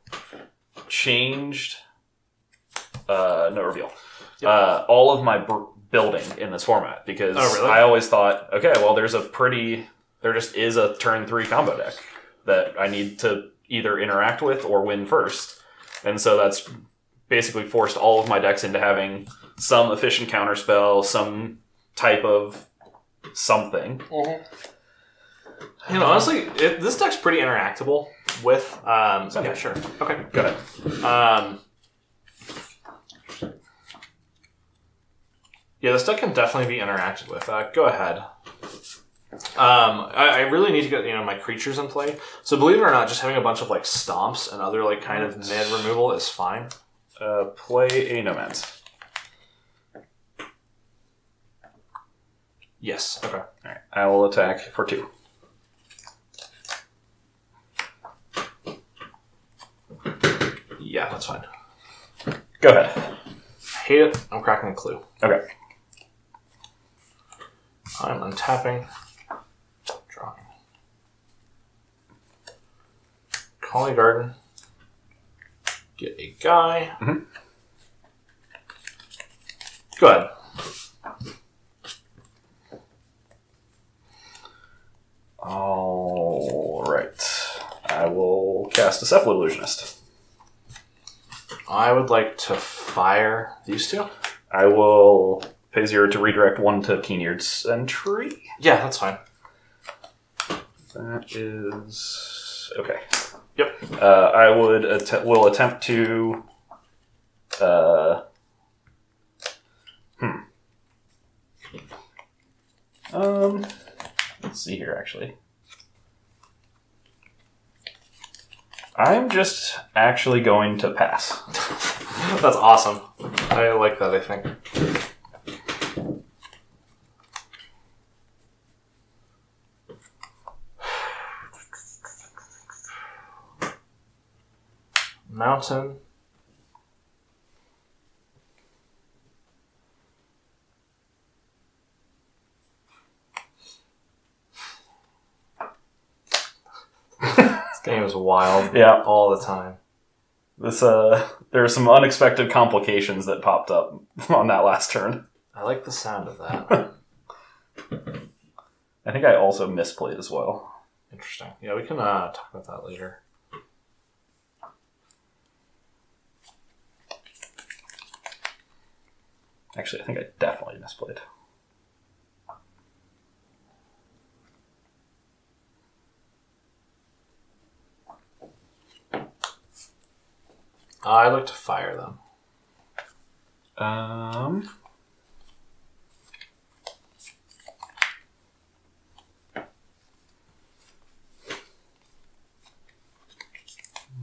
Speaker 3: changed... no reveal. Yep. All of my building in this format, because I always thought, okay, well, there just is a turn 3 combo deck that I need to either interact with or win first. And so that's basically forced all of my decks into having some efficient counterspell, some type of something.
Speaker 2: Mm-hmm. You know, honestly, this deck's pretty interactable with... yeah, sure. Okay,
Speaker 3: go ahead.
Speaker 2: Yeah, this deck can definitely be interacted with. Go ahead. I really need to get my creatures in play. So believe it or not, just having a bunch of like stomps and other like kind of mid removal is fine.
Speaker 3: Play a Nomads.
Speaker 2: Yes. Okay.
Speaker 3: All right. I will attack for 2.
Speaker 2: Yeah, that's fine.
Speaker 3: Go ahead.
Speaker 2: Hate it. I'm cracking a clue.
Speaker 3: Okay.
Speaker 2: I'm untapping. Drawing. Colony Garden. Get a guy.
Speaker 3: Mm-hmm.
Speaker 2: Go ahead.
Speaker 3: All right. I will cast a Cephalid Illusionist.
Speaker 2: I would like to fire these 2.
Speaker 3: I will pay 0 to redirect 1 to Keenyard's entry.
Speaker 2: Yeah, that's fine.
Speaker 3: That is... okay.
Speaker 2: Yep.
Speaker 3: I will attempt to... let's see here, actually. I'm just actually going to pass.
Speaker 2: That's awesome. I like that, I think. Mountain. This game is wild.
Speaker 3: Yeah.
Speaker 2: All the time.
Speaker 3: There are some unexpected complications that popped up on that last turn.
Speaker 2: I like the sound of that.
Speaker 3: I think I also misplayed as well.
Speaker 2: Interesting. Yeah, we can talk about that later.
Speaker 3: Actually, I think I definitely misplayed.
Speaker 2: I'd like to fire them.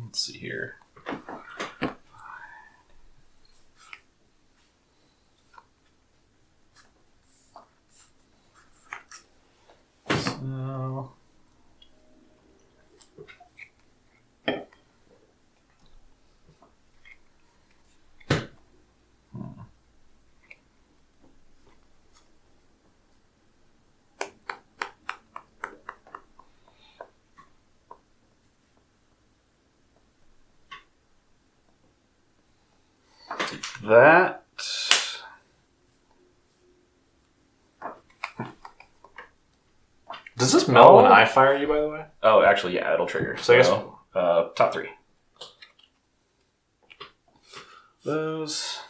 Speaker 3: Let's see here. So... that...
Speaker 2: Does this melt when I fire you, by the way?
Speaker 3: Oh, actually, yeah, it'll trigger.
Speaker 2: So I guess...
Speaker 3: top 3. Those...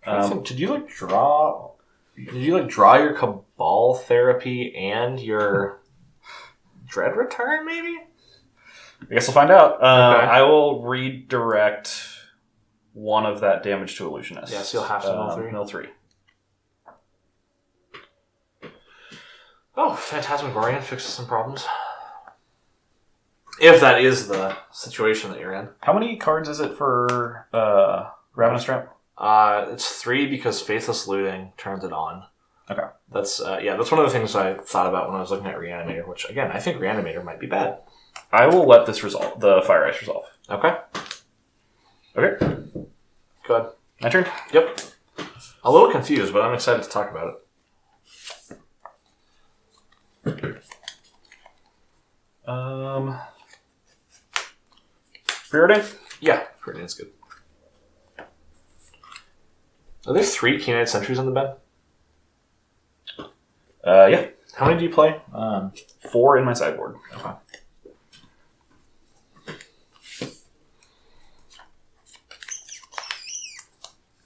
Speaker 2: did you draw your Cabal Therapy and your Dread Return, maybe?
Speaker 3: I guess we'll find out.
Speaker 2: Okay.
Speaker 3: I will redirect 1 of that damage to Illusionist.
Speaker 2: Yeah, so you'll have to mill 3.
Speaker 3: Mill 3.
Speaker 2: Oh, Phantasmagorian fixes some problems. If that is the situation that you're in.
Speaker 3: How many cards is it for Ravenous Tramp?
Speaker 2: It's 3 because Faithless Looting turns it on.
Speaker 3: Okay.
Speaker 2: That's that's one of the things I thought about when I was looking at Reanimator, which, again, I think Reanimator might be bad.
Speaker 3: I will let this resolve. The Fire Ice resolve.
Speaker 2: Okay.
Speaker 3: Okay.
Speaker 2: Go ahead.
Speaker 3: My turn?
Speaker 2: Yep. A little confused, but I'm excited to talk about it.
Speaker 3: Preordain?
Speaker 2: Yeah, Preordain's good. Are there 3 Keen-Eyed Sentries on the bed?
Speaker 3: Yeah.
Speaker 2: How many do you play?
Speaker 3: 4 in my sideboard.
Speaker 2: Okay.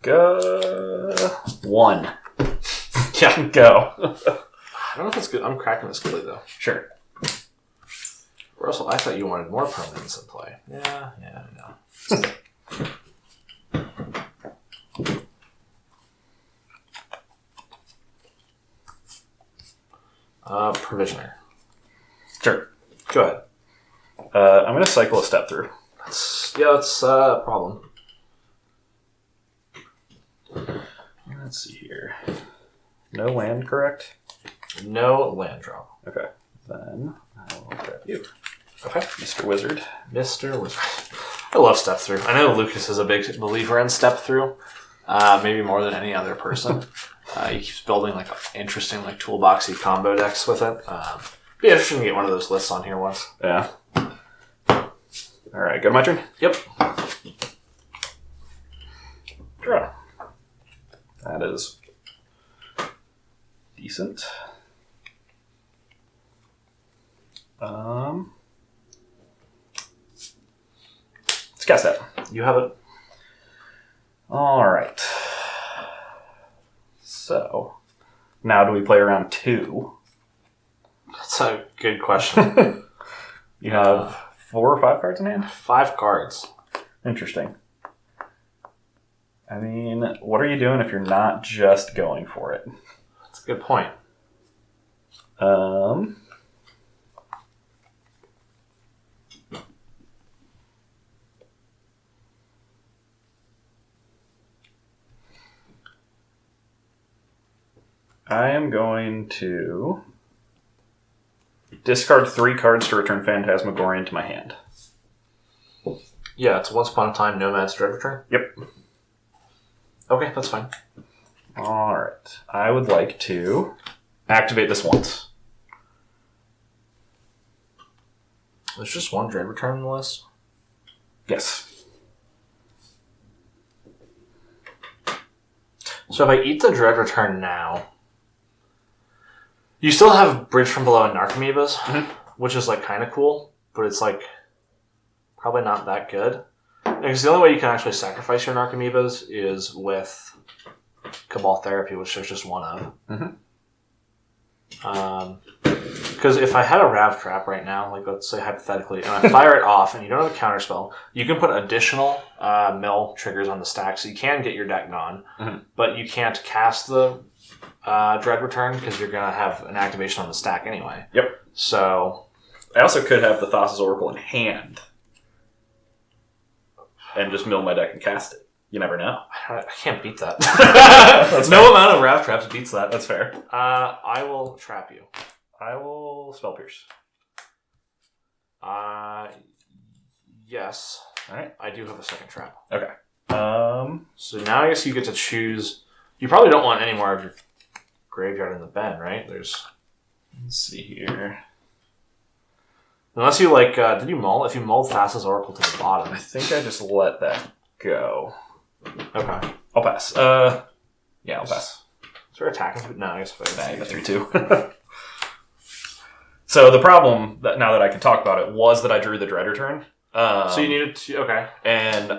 Speaker 3: Go. 1.
Speaker 2: Yeah.
Speaker 3: Go.
Speaker 2: I don't know if it's good. I'm cracking this Skilly, though.
Speaker 3: Sure.
Speaker 2: Russell, I thought you wanted more permanents in play. Yeah, I know. Provisioner.
Speaker 3: Sure.
Speaker 2: Go ahead.
Speaker 3: I'm going to cycle a step through.
Speaker 2: That's a problem.
Speaker 3: Let's see here. No land, correct?
Speaker 2: No land drop.
Speaker 3: Okay. Then I will grab you.
Speaker 2: Okay.
Speaker 3: Mr. Wizard.
Speaker 2: Mr. Wizard. I love step through. I know Lucas is a big believer in step through. Maybe more than any other person. He keeps building like interesting like toolboxy combo decks with it. Be interesting to get one of those lists on here once.
Speaker 3: Yeah. Alright, go to my turn?
Speaker 2: Yep.
Speaker 3: Draw. That is decent. Let's cast that.
Speaker 2: You have it.
Speaker 3: Alright. So, now do we play around 2?
Speaker 2: That's a good question.
Speaker 3: You have 4 or 5 cards in hand?
Speaker 2: 5 cards.
Speaker 3: Interesting. I mean, what are you doing if you're not just going for it?
Speaker 2: That's a good point.
Speaker 3: I am going to discard 3 cards to return Phantasmagorian to my hand.
Speaker 2: Yeah, it's Once Upon a Time Nomad's Dread Return.
Speaker 3: Yep.
Speaker 2: Okay, that's fine.
Speaker 3: Alright. I would like to activate this once.
Speaker 2: There's just 1 Dread Return on the list.
Speaker 3: Yes.
Speaker 2: So if I eat the Dread Return now, you still have Bridge from Below and Narcomoebas, which is like kind of cool, but it's like probably not that good. Because the only way you can actually sacrifice your Narcomoebas is with Cabal Therapy, which there's just 1 of. Because if I had a Rav Trap right now, like let's say hypothetically, and I fire it off and you don't have a counterspell, you can put additional mill triggers on the stack, so you can get your deck gone, but you can't cast the Dread Return because you're going to have an activation on the stack anyway.
Speaker 3: Yep.
Speaker 2: So
Speaker 3: I also could have the Thassa's Oracle in hand and just mill my deck and cast it. You never know.
Speaker 2: I can't beat that.
Speaker 3: That's
Speaker 2: no amount of Rav Traps beats that.
Speaker 3: That's fair.
Speaker 2: I will trap you.
Speaker 3: I will Spell Pierce.
Speaker 2: Yes.
Speaker 3: Alright.
Speaker 2: I do have a second trap.
Speaker 3: Okay.
Speaker 2: So now I guess you get to choose. You probably don't want any more of your graveyard in the bed, right?
Speaker 3: Let's see here.
Speaker 2: Unless you like, did you mull? If you mulled Thassa's Oracle to the bottom.
Speaker 3: I think I just let that go.
Speaker 2: Okay.
Speaker 3: I'll pass. Yeah, I'll pass.
Speaker 2: Is there attacking? No, I guess if
Speaker 3: Nah, you got 3-2. So the problem, now that I can talk about it, was that I drew the Dread Return.
Speaker 2: So you needed to... Okay.
Speaker 3: And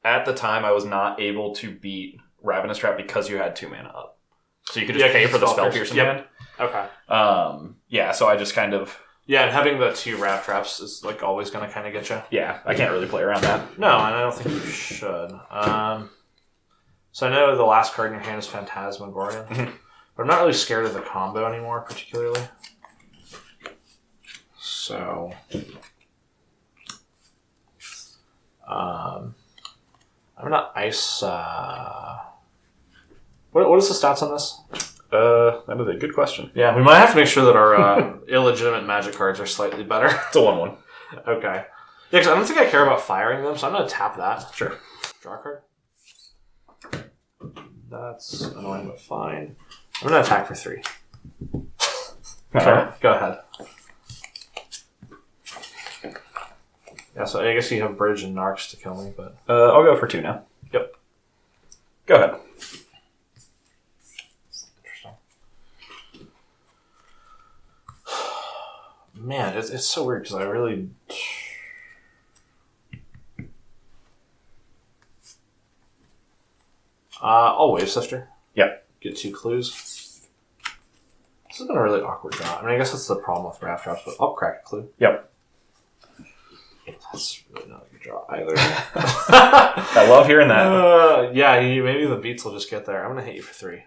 Speaker 3: at the time, I was not able to beat Ravenous Trap because you had 2 mana up. So you could just pay for the Spell Pierce in hand.
Speaker 2: Okay.
Speaker 3: Yeah, so I just kind of...
Speaker 2: Yeah, and having the 2 Rav Traps is like always going to kind of get you.
Speaker 3: Yeah, I can't really play around that.
Speaker 2: No, and I don't think you should. So I know the last card in your hand is Phantasmagorian, but I'm not really scared of the combo anymore, particularly. So, I'm going to ice... What is the stats on this?
Speaker 3: That is a good question.
Speaker 2: Yeah, we might have to make sure that our illegitimate magic cards are slightly better.
Speaker 3: It's a 1/1.
Speaker 2: Okay. Yeah, because I don't think I care about firing them, so I'm going to tap that.
Speaker 3: Sure.
Speaker 2: Draw a card. That's annoying, but fine. I'm going to attack for 3. Sure, go ahead. Yeah, so I guess you have Bridge and Narcs to kill me, but...
Speaker 3: I'll go for 2 now.
Speaker 2: Yep.
Speaker 3: Go ahead.
Speaker 2: Man, it's so weird because I really... I'll Wave Sifter.
Speaker 3: Yep.
Speaker 2: Get 2 clues. This has been a really awkward draw. I mean, I guess that's the problem with draft drops, but I'll crack a clue.
Speaker 3: Yep.
Speaker 2: That's really not a good draw either.
Speaker 3: I love hearing that.
Speaker 2: Yeah, maybe the beats will just get there. I'm going to hit you for 3.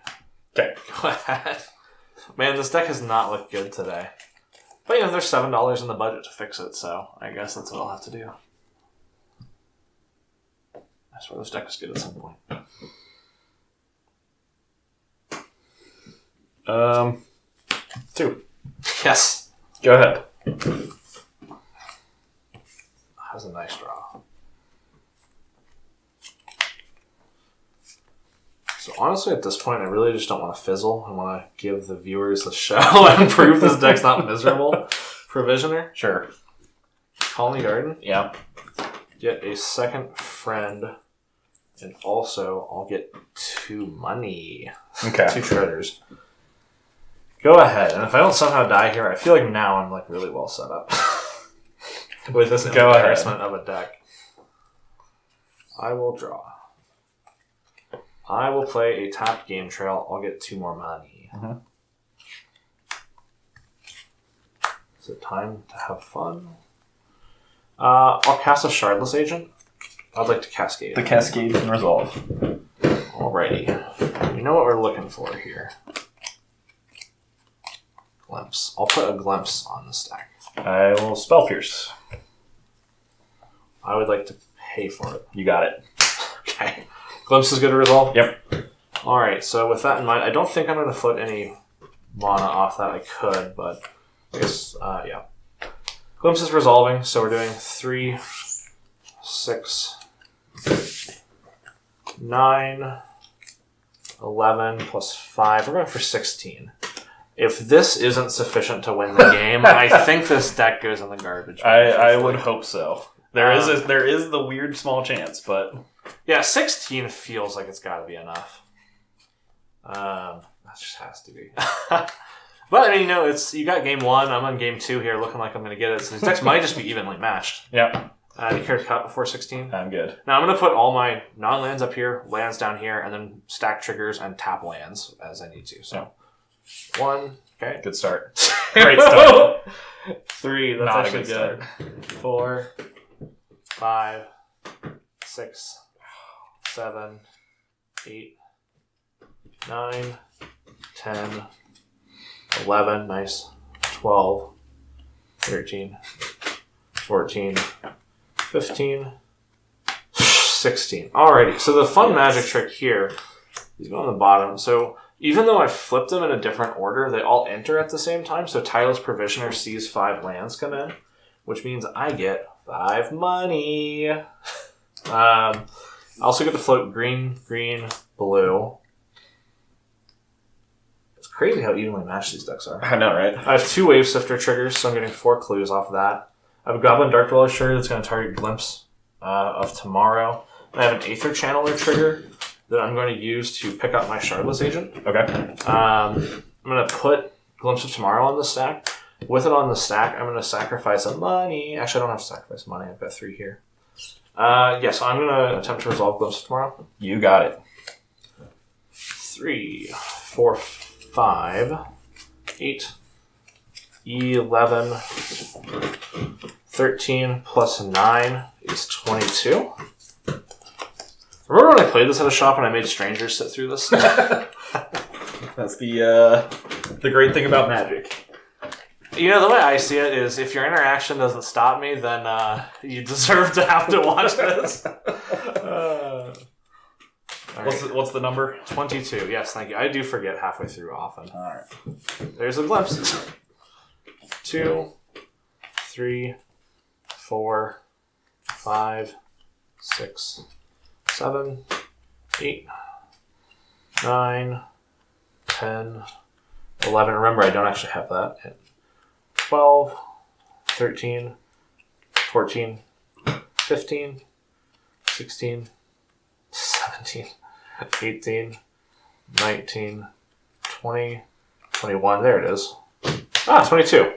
Speaker 3: Okay.
Speaker 2: Go ahead. Man, this deck has not looked good today. But, there's $7 in the budget to fix it, so I guess that's what I'll have to do. I swear this deck is good at some point.
Speaker 3: 2.
Speaker 2: Yes.
Speaker 3: Go ahead.
Speaker 2: That was a nice draw. So honestly, at this point, I really just don't want to fizzle. I want to give the viewers the show and prove this deck's not miserable. Provisioner.
Speaker 3: Sure.
Speaker 2: Colony Garden.
Speaker 3: Yep.
Speaker 2: Get a second friend. And also, I'll get 2 money.
Speaker 3: Okay.
Speaker 2: 2 treasures. Go ahead. And if I don't somehow die here, I feel like now I'm like really well set up. With this embarrassment of a deck. I will draw. I will play a tapped Game Trail. I'll get 2 more money.
Speaker 3: Mm-hmm.
Speaker 2: Is it time to have fun? I'll cast a Shardless Agent. I'd like to Cascade.
Speaker 3: The Cascade can resolve.
Speaker 2: Alrighty. You know what we're looking for here. Glimpse. I'll put a Glimpse on the stack.
Speaker 3: I will Spell Pierce.
Speaker 2: I would like to pay for it.
Speaker 3: You got it.
Speaker 2: Okay. Glimpse is good to resolve?
Speaker 3: Yep.
Speaker 2: Alright, so with that in mind, I don't think I'm going to foot any mana off that. I could, but I guess, yeah. Glimpse is resolving, so we're doing 3, 6, 9, 11 plus 5. We're going for 16. If this isn't sufficient to win the game, I think this deck goes in the garbage.
Speaker 3: I would hope so. There is the weird small chance, but...
Speaker 2: Yeah, 16 feels like it's got to be enough. That just has to be. But, I mean, you got game 1. I'm on game 2 here, looking like I'm going to get it. So these decks might just be evenly matched.
Speaker 3: Yeah.
Speaker 2: Do you care to cut before 16?
Speaker 3: I'm good.
Speaker 2: Now, I'm going to put all my non-lands up here, lands down here, and then stack triggers and tap lands as I need to. So, 1, okay.
Speaker 3: Good start. Great start.
Speaker 2: 3, that's
Speaker 3: Not
Speaker 2: actually
Speaker 3: a good
Speaker 2: good. 4, 5, 6, 7, 8, 9, 10, 11, nice, 12, 13, 14, 15, 16. Alrighty, so the fun magic trick here is go on the bottom. So even though I flipped them in a different order, they all enter at the same time. So Tireless Provisioner sees 5 lands come in, which means I get 5 money. I also get to float green, green, blue. It's crazy how evenly matched these decks are.
Speaker 3: I know, right?
Speaker 2: I have 2 Wave Sifter triggers, so I'm getting 4 clues off of that. I have a Goblin Dark Dweller trigger that's going to target Glimpse of Tomorrow. And I have an Aether Channeler trigger that I'm going to use to pick up my Shardless Agent.
Speaker 3: Okay.
Speaker 2: I'm going to put Glimpse of Tomorrow on the stack. With it on the stack, I'm going to sacrifice some money. Actually, I don't have to sacrifice money. I've got 3 here. Yeah, so I'm going to attempt to resolve Glimpse of Tomorrow.
Speaker 3: You got it.
Speaker 2: 3, 4, 5, 8, 11, 13 plus 9 is 22. Remember when I played this at a shop and I made strangers sit through this?
Speaker 3: That's the great thing about Magic.
Speaker 2: The way I see it is if your interaction doesn't stop me, then you deserve to have to watch this.
Speaker 3: What's the number?
Speaker 2: 22. Yes, thank you. I do forget halfway through often.
Speaker 3: All right.
Speaker 2: There's a glimpse. 2, 3, 4, 5, 6, 7, 8, 9, 10, 11. Remember, I don't actually have that. 12, 13, 14, 15, 16, 17, 18, 19, 20, 21. There it is. 22.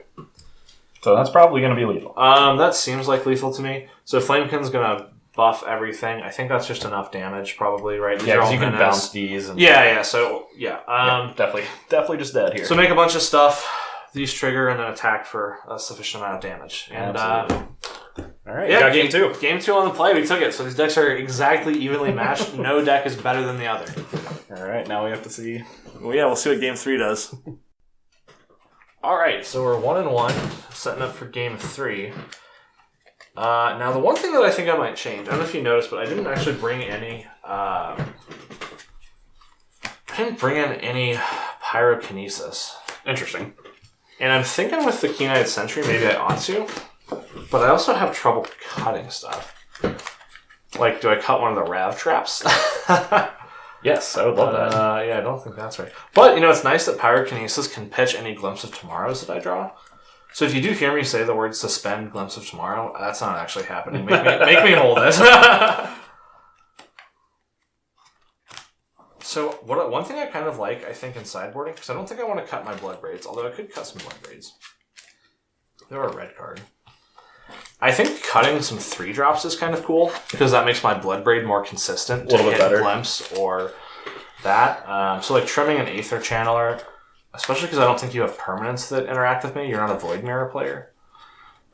Speaker 3: So that's probably going to be lethal.
Speaker 2: That seems like lethal to me. So Flamekin's going to buff everything. I think that's just enough damage, probably, right?
Speaker 3: Yeah, because you can bounce these. And
Speaker 2: So, yeah.
Speaker 3: Definitely just dead here.
Speaker 2: So make a bunch of stuff. These trigger and then attack for a sufficient amount of damage. And,
Speaker 3: Absolutely. All right,
Speaker 2: yeah,
Speaker 3: got game 2.
Speaker 2: Game 2 on the play, we took it. So these decks are exactly evenly matched. No deck is better than the other.
Speaker 3: All right, now we have to see.
Speaker 2: Well, yeah, we'll see what game 3 does. All right, so we're 1-1, setting up for game 3. Now, the one thing that I think I might change, I don't know if you noticed, but I didn't actually bring any. I didn't bring in any pyrokinesis.
Speaker 3: Interesting.
Speaker 2: And I'm thinking with the Keen-Eyed Sentry, maybe I ought to. But I also have trouble cutting stuff. Like, do I cut one of the Rav traps?
Speaker 3: Yes, I would love that.
Speaker 2: Yeah, I don't think that's right. But, it's nice that Pyrokinesis can pitch any Glimpse of Tomorrows that I draw. So if you do hear me say the word suspend Glimpse of Tomorrow, that's not actually happening. Make me hold it. So one thing I kind of like, I think, in sideboarding, because I don't think I want to cut my Blood Braids, although I could cut some Blood Braids. They're a red card. I think cutting some 3-drops is kind of cool, because that makes my Blood Braid more consistent to hit Glimpse or that. So like trimming an Aether Channeler, especially because I don't think you have permanents that interact with me, you're not a Void Mirror player.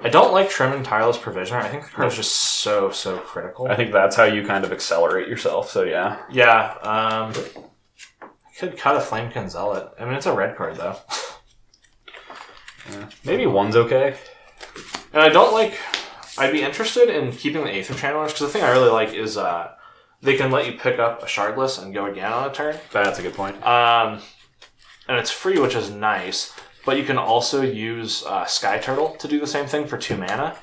Speaker 2: I don't like trimming Tireless Provisioner. I think the card is just so critical.
Speaker 3: I think that's how you kind of accelerate yourself, so yeah.
Speaker 2: Yeah, I could cut a Flamekin Zealot. I mean, it's a red card, though.
Speaker 3: Yeah. Maybe 1's okay.
Speaker 2: And I don't like... I'd be interested in keeping the Aether Channelers, because the thing I really like is they can let you pick up a Shardless and go again on a turn.
Speaker 3: That's a good point.
Speaker 2: And it's free, which is nice. But you can also use Sky Turtle to do the same thing for 2 mana.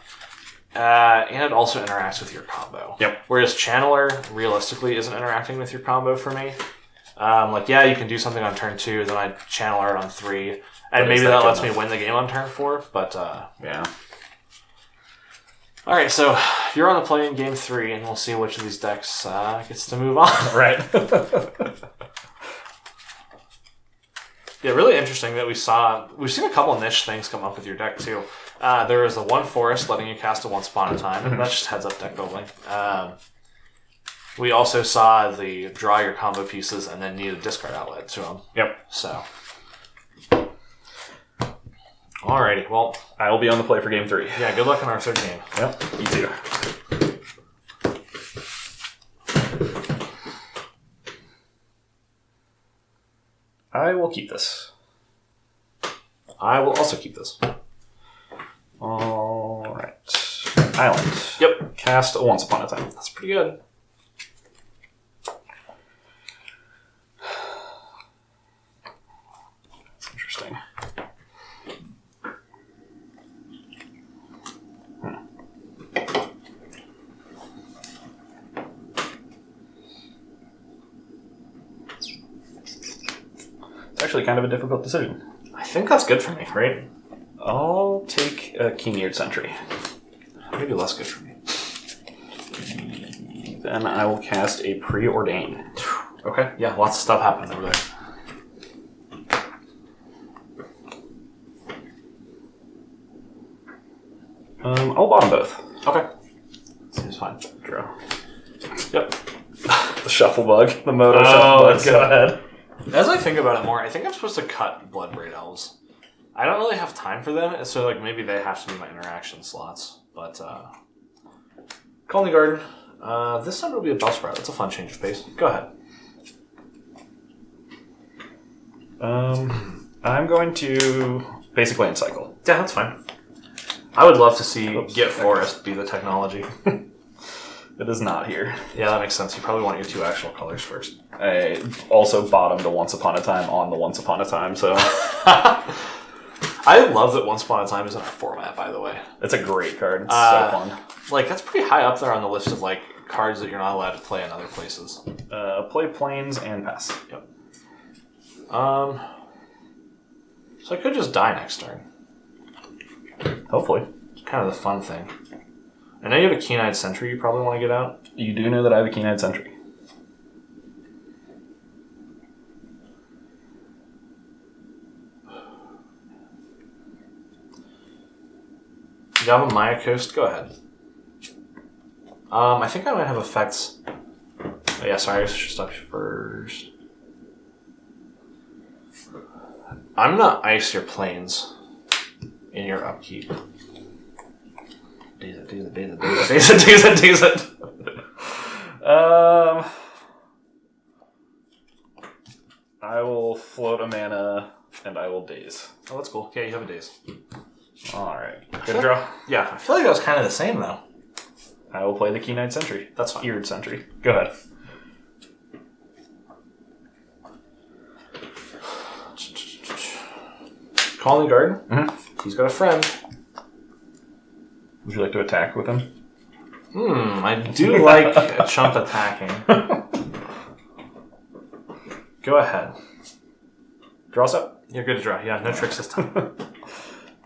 Speaker 2: And it also interacts with your combo.
Speaker 3: Yep.
Speaker 2: Whereas Channeler, realistically, isn't interacting with your combo for me. You can do something on turn 2, then I Channeler it on 3. And maybe that lets me win the game on turn 4. But,
Speaker 3: yeah.
Speaker 2: Alright, so you're on the play in game 3, and we'll see which of these decks gets to move on.
Speaker 3: Right.
Speaker 2: Yeah, really interesting that we've seen a couple of niche things come up with your deck too. There was the 1 forest letting you cast a Once Upon a Time. That's just heads up deck building. We also saw the draw your combo pieces and then need a discard outlet to them.
Speaker 3: Yep.
Speaker 2: So, alrighty, well,
Speaker 3: I will be on the play for game 3.
Speaker 2: Yeah, good luck in our 3rd game.
Speaker 3: Yep. You too. I will keep this.
Speaker 2: I will also keep this.
Speaker 3: Alright. Island.
Speaker 2: Yep.
Speaker 3: Cast a Once Upon a Time.
Speaker 2: That's pretty good.
Speaker 3: That's interesting. It's actually kind of a difficult decision.
Speaker 2: I think that's good for me, right?
Speaker 3: I'll take a Keen-Eared Sentry.
Speaker 2: Maybe less good for me.
Speaker 3: Then I will cast a Preordain.
Speaker 2: Okay, yeah, lots of stuff happening over there.
Speaker 3: I'll bottom both.
Speaker 2: Okay. Seems fine.
Speaker 3: Draw.
Speaker 2: Yep.
Speaker 3: The Shuffle Bug. The Moto Shuffle Bug. Go ahead.
Speaker 2: As I think about it more, I think I'm supposed to cut Bloodbraid Elves. I don't really have time for them, so maybe they have to be my interaction slots. But Colony Garden. This time it'll be a Bellsprout. That's a fun change of pace. Go ahead.
Speaker 3: I'm going to basically Cycle.
Speaker 2: Yeah, that's fine. I would love to see Get Forest be the technology.
Speaker 3: It is not here.
Speaker 2: Yeah, that makes sense. You probably want your 2 actual colors first.
Speaker 3: I also bottomed a Once Upon a Time on the Once Upon a Time, so
Speaker 2: I love that Once Upon a Time is in our format, by the way.
Speaker 3: it's a great card. It's so fun.
Speaker 2: Like, that's pretty high up there on the list of, like, cards that you're not allowed to play in other places.
Speaker 3: Play planes and pass.
Speaker 2: Yep. So I could just die next turn.
Speaker 3: Hopefully.
Speaker 2: It's kind of the fun thing. I know you have a Keen-Eyed Sentry you probably want to get out.
Speaker 3: You do know that I have a Keen-Eyed Sentry.
Speaker 2: You have a Maya Coast? Go ahead. I think I might have effects. Oh, yeah, sorry, I should stop you first. I'm gonna ice your planes in your upkeep. Daze it.
Speaker 3: I will float a mana and I will daze.
Speaker 2: Oh, that's cool. Okay, you have a daze.
Speaker 3: Alright. Good draw.
Speaker 2: Yeah, I feel like that was kind of the same, though.
Speaker 3: I will play the Keen-Eyed Sentry.
Speaker 2: That's fine.
Speaker 3: Eared Sentry. Go ahead.
Speaker 2: Colony Garden.
Speaker 3: Mm-hmm.
Speaker 2: He's got a friend.
Speaker 3: Would you like to attack with him?
Speaker 2: I do like a chump attacking. Go ahead.
Speaker 3: Draw us up.
Speaker 2: You're good to draw. Yeah, no tricks this time.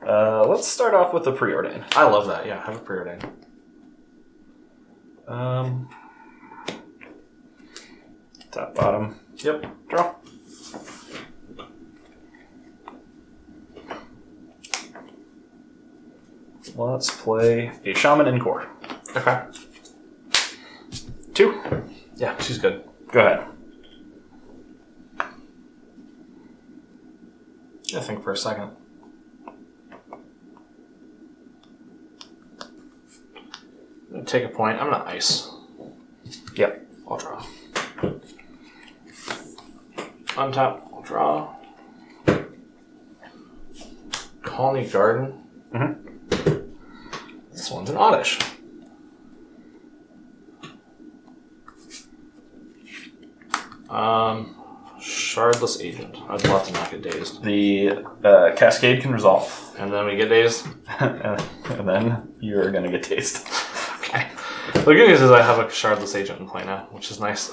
Speaker 3: Let's start off with the Preordain.
Speaker 2: I love that. Yeah, have a Preordain.
Speaker 3: Top, bottom.
Speaker 2: Yep.
Speaker 3: Draw. Let's play a Shaman in Core.
Speaker 2: Okay.
Speaker 3: 2.
Speaker 2: Yeah, she's good.
Speaker 3: Go ahead.
Speaker 2: I think for a second. I'm gonna take a point. I'm gonna ice.
Speaker 3: Yep.
Speaker 2: I'll draw. Untap. I'll draw. Colony Garden.
Speaker 3: Mm-hmm.
Speaker 2: This one's an oddish. Shardless Agent. I'd love to not get dazed.
Speaker 3: The Cascade can resolve.
Speaker 2: And then we get dazed.
Speaker 3: And then you're going to get dazed.
Speaker 2: Okay. The good news is I have a Shardless Agent in play now, which is nice.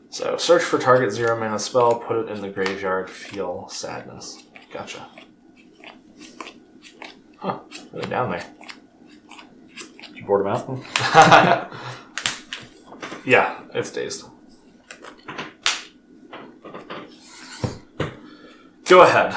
Speaker 2: So, search for target 0 mana spell, put it in the graveyard, feel sadness. Gotcha. Huh. Really down there.
Speaker 3: Did you board him out?
Speaker 2: Yeah, it's dazed. Go ahead.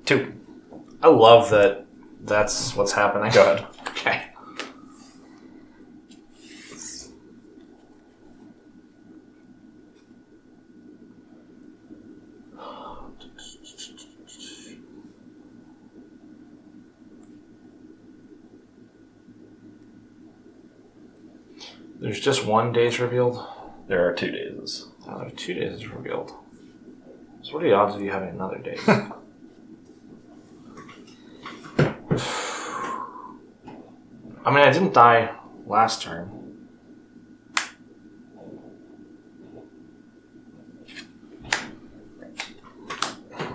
Speaker 3: Two.
Speaker 2: I love that that's what's happening.
Speaker 3: Go ahead.
Speaker 2: Okay. There's just one days revealed?
Speaker 3: There are 2 dazes.
Speaker 2: Oh, there are 2 days revealed. So what are the odds of you having another day? I mean, I didn't die last turn.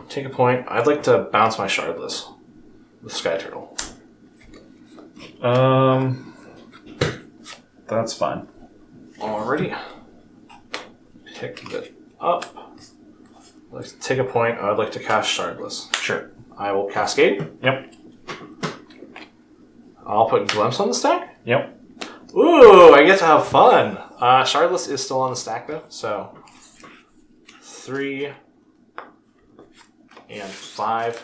Speaker 2: Take a point. I'd like to bounce my Shardless with Sky Turtle.
Speaker 3: That's fine.
Speaker 2: Alrighty. Pick it up. I'd like to take a point. I'd like to cast Shardless.
Speaker 3: Sure.
Speaker 2: I will Cascade.
Speaker 3: Yep.
Speaker 2: I'll put Glimpse on the stack.
Speaker 3: Yep.
Speaker 2: Ooh, I get to have fun. Shardless is still on the stack though, so 3 and 5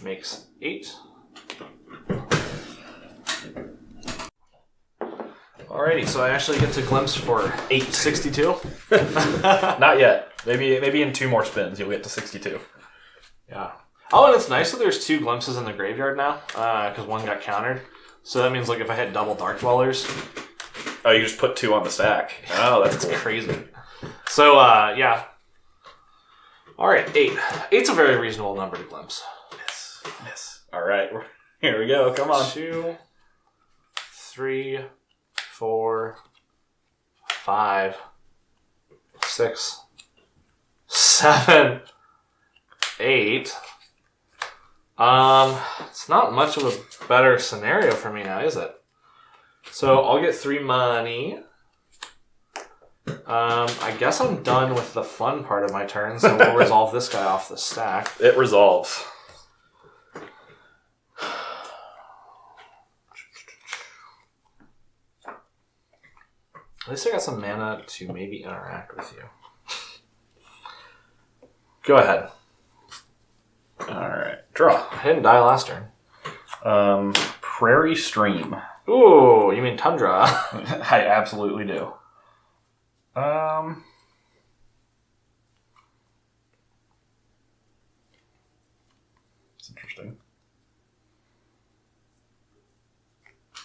Speaker 2: makes 8. Alrighty, so I actually get to Glimpse for 862.
Speaker 3: Not yet. Maybe in 2 more spins you'll get to 62.
Speaker 2: Yeah. Oh, and it's nice that there's 2 Glimpses in the graveyard now, because one got countered. So that means like if I hit double Dark Dwellers,
Speaker 3: Oh, you just put 2 on the stack. Oh, that's cool.
Speaker 2: Crazy. So, yeah. All right, 8. 8's a very reasonable number to glimpse.
Speaker 3: Yes. All right, here we go. Come on.
Speaker 2: 2, 3, 4, 5, 6, 7, 8. It's not much of a better scenario for me now, is it? So I'll get 3 money. I guess I'm done with the fun part of my turn, so we'll resolve this guy off the stack.
Speaker 3: It resolves.
Speaker 2: At least I got some mana to maybe interact with you. Go ahead.
Speaker 3: Alright. Draw.
Speaker 2: I didn't die last turn.
Speaker 3: Prairie Stream.
Speaker 2: Ooh, you mean Tundra.
Speaker 3: I absolutely do. It's interesting.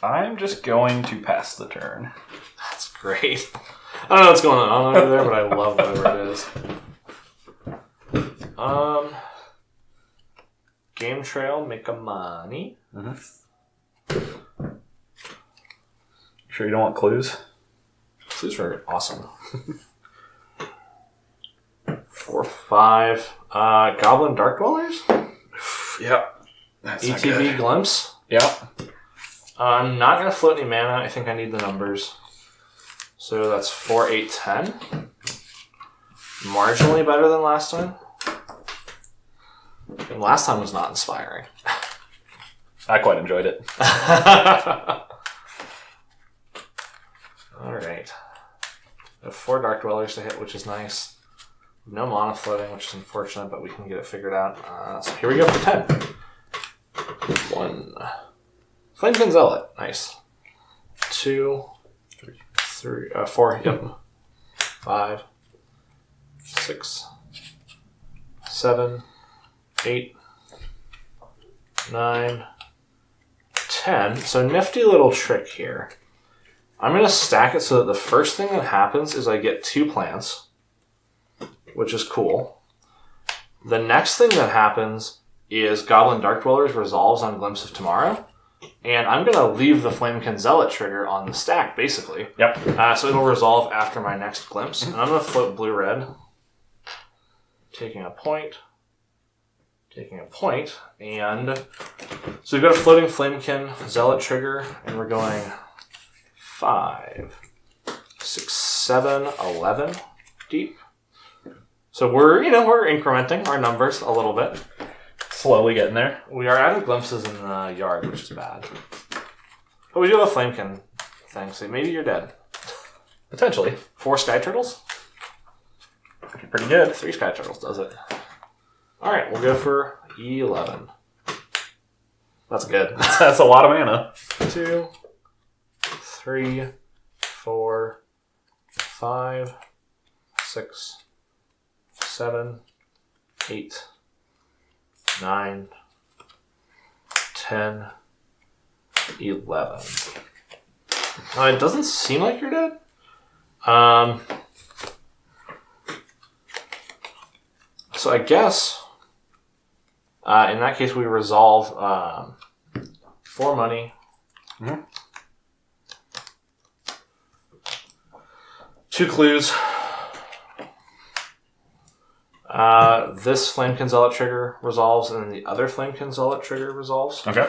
Speaker 3: I'm just going to pass the turn.
Speaker 2: That's great. I don't know what's going on over there, but I love whatever it is. Game Trail, make a money.
Speaker 3: Sure you don't want clues?
Speaker 2: These are awesome. 4, 5. Goblin Dark Dwellers?
Speaker 3: Yep. That's not
Speaker 2: ETB
Speaker 3: good.
Speaker 2: Glimpse?
Speaker 3: Yep.
Speaker 2: I'm not going to float any mana. I think I need the numbers. So that's 4, 8, 10. Marginally better than last time. And last time was not inspiring.
Speaker 3: I quite enjoyed it.
Speaker 2: Alright. We have 4 Dark Dwellers to hit, which is nice. No mana floating, which is unfortunate, but we can get it figured out. So here we go for 10. 1. Flamekin Zealot. Nice. 2, 3, 4. Yep. 5, 6, 7, 8, 9, 10. So nifty little trick here. I'm going to stack it so that the first thing that happens is I get 2 plants, which is cool. The next thing that happens is Goblin Dark Dwellers resolves on Glimpse of Tomorrow, and I'm going to leave the Flamekin Zealot trigger on the stack, basically.
Speaker 3: Yep.
Speaker 2: So it'll resolve after my next Glimpse, and I'm going to float blue-red, taking a point, and so we've got a floating Flamekin Zealot trigger, and we're going 5, 6, 7, 11 deep. So we're incrementing our numbers a little bit.
Speaker 3: Slowly getting there.
Speaker 2: We are out of glimpses in the yard, which is bad. But we do have a Flamekin thing, so maybe you're dead.
Speaker 3: Potentially.
Speaker 2: 4 Sky Turtles?
Speaker 3: Pretty good.
Speaker 2: 3 Sky Turtles does it. Alright, we'll go for 11. That's good.
Speaker 3: That's a lot of mana.
Speaker 2: 2, 3, 4, 5, 6, 7, 8, 9, 10, 11. It doesn't seem like you're dead. So I guess in that case we resolve 4 money.
Speaker 3: Mm-hmm.
Speaker 2: 2 clues. This Flamekin Zealot trigger resolves, and then the other Flamekin Zealot trigger resolves.
Speaker 3: Okay.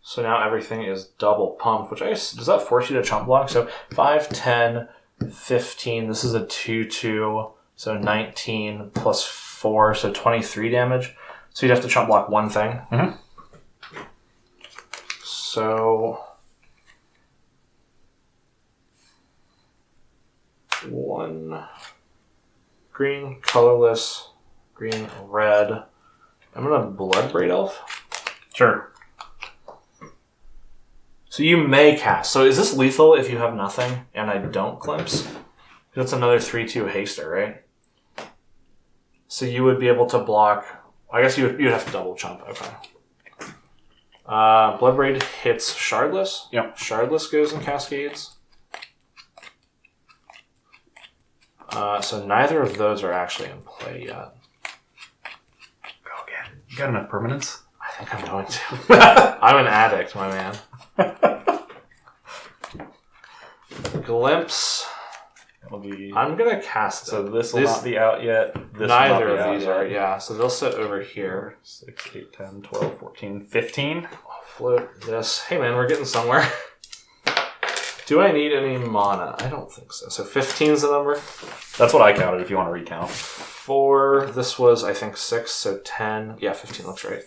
Speaker 2: So now everything is double pumped, which does that force you to chump block? So 5, 10, 15. This is a 2/2, so 19 plus 4, so 23 damage. So you'd have to chump block one thing.
Speaker 3: Mm-hmm.
Speaker 2: So 1 green, colorless, green, red. I'm gonna Bloodbraid Elf.
Speaker 3: Sure.
Speaker 2: So you may cast. So is this lethal if you have nothing and I don't glimpse? That's another 3/2 haster, right? So you would be able to block. I guess you'd have to double chump. Okay. Bloodbraid hits Shardless.
Speaker 3: Yep.
Speaker 2: Shardless goes in Cascades. So neither of those are actually in play yet.
Speaker 3: Go again. You got enough permanents?
Speaker 2: I think I'm going to. I'm an addict, my man. Glimpse.
Speaker 3: It'll be...
Speaker 2: I'm going to cast it.
Speaker 3: So this will not be out yet. This
Speaker 2: Neither
Speaker 3: will not be
Speaker 2: of these
Speaker 3: out
Speaker 2: are,
Speaker 3: yet.
Speaker 2: yeah. So they'll sit over here.
Speaker 3: 6, 8, 10, 12, 14, 15.
Speaker 2: I'll float this. Hey man, we're getting somewhere. Do I need any mana? I don't think so. So 15 is the number.
Speaker 3: That's what I counted if you want to recount.
Speaker 2: 4. This was, I think, 6. So 10. Yeah, 15 looks right.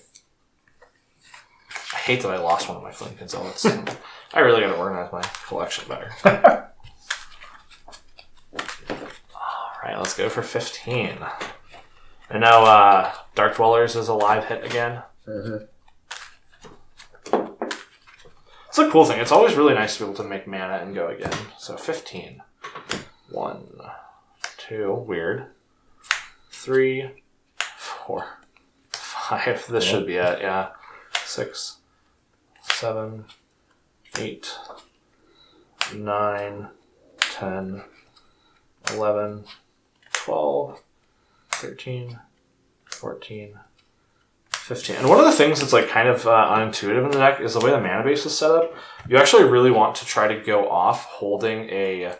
Speaker 2: I hate that I lost one of my Flankins. I really got to organize my collection better. Alright, let's go for 15. And now Dark Dwellers is a live hit again.
Speaker 3: Mm-hmm.
Speaker 2: It's a cool thing. It's always really nice to be able to make mana and go again. So 15. 1, 2, weird. 3, 4, 5. This should be it, yeah. 6, 7, 8, 9, 10, 11, 12, 13, 14, 15. And one of the things that's like kind of unintuitive in the deck is the way the mana base is set up. You actually really want to try to go off holding a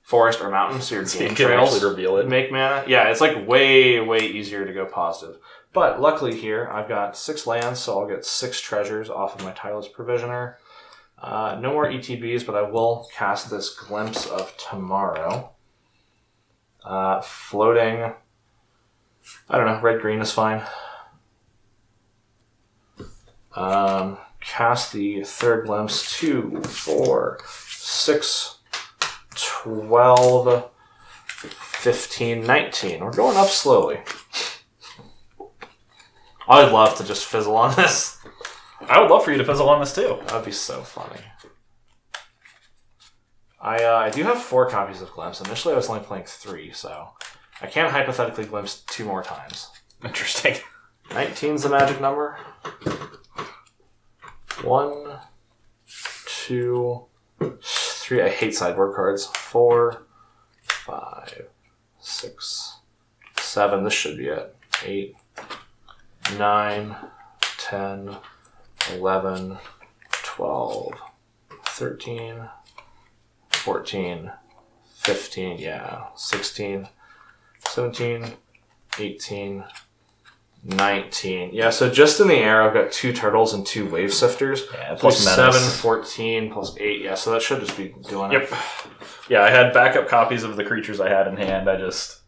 Speaker 2: forest or mountain, so your game trails
Speaker 3: reveal it.
Speaker 2: Make mana. Yeah, it's like way, way easier to go positive. But luckily here, I've got 6 lands, so I'll get 6 treasures off of my Tireless Provisioner. No more ETBs, but I will cast this Glimpse of Tomorrow. Floating. I don't know, red-green is fine. Cast the third Glimpse. 2, 4, 6, 12, 15, 19. We're going up slowly. I would love to just fizzle on this.
Speaker 3: I would love for you to fizzle on this too.
Speaker 2: That would be so funny. I do have 4 copies of Glimpse. Initially, I was only playing 3, so I can hypothetically Glimpse 2 more times.
Speaker 3: Interesting.
Speaker 2: 19's the magic number. 1, 2, 3. I hate sideboard cards. 4, 5, 6, 7. This should be it. 8, 9, 10, 11, 12, 13, 14, 15, yeah, 16, 17, 18, 19. Yeah, so just in the air, I've got 2 turtles and 2 wave sifters.
Speaker 3: Yeah,
Speaker 2: plus
Speaker 3: plus
Speaker 2: 7,
Speaker 3: menace.
Speaker 2: 14, plus 8. Yeah, so that should just be doing it.
Speaker 3: Yep. Yeah, I had backup copies of the creatures I had in hand. I just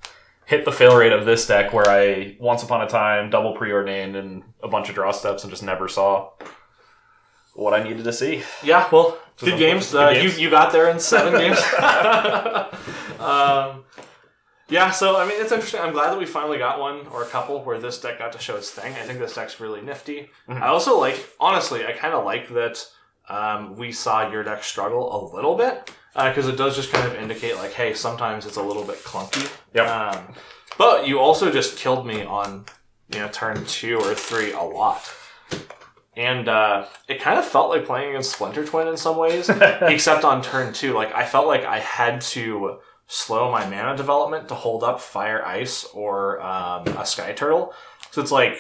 Speaker 3: hit the fail rate of this deck where I, once upon a time, double preordained and a bunch of draw steps and just never saw what I needed to see.
Speaker 2: Yeah, well, good games. You got there in 7 games. Yeah, so, I mean, it's interesting. I'm glad that we finally got one, or a couple, where this deck got to show its thing. I think this deck's really nifty. Mm-hmm. I also honestly, I kind of like that we saw your deck struggle a little bit, because it does just kind of indicate, like, hey, sometimes it's a little bit clunky.
Speaker 3: Yep.
Speaker 2: But you also just killed me on, turn 2 or 3 a lot. And it kind of felt like playing against Splinter Twin in some ways, except on turn 2. Like, I felt like I had to slow my mana development to hold up Fire Ice or a Sky Turtle. So it's like,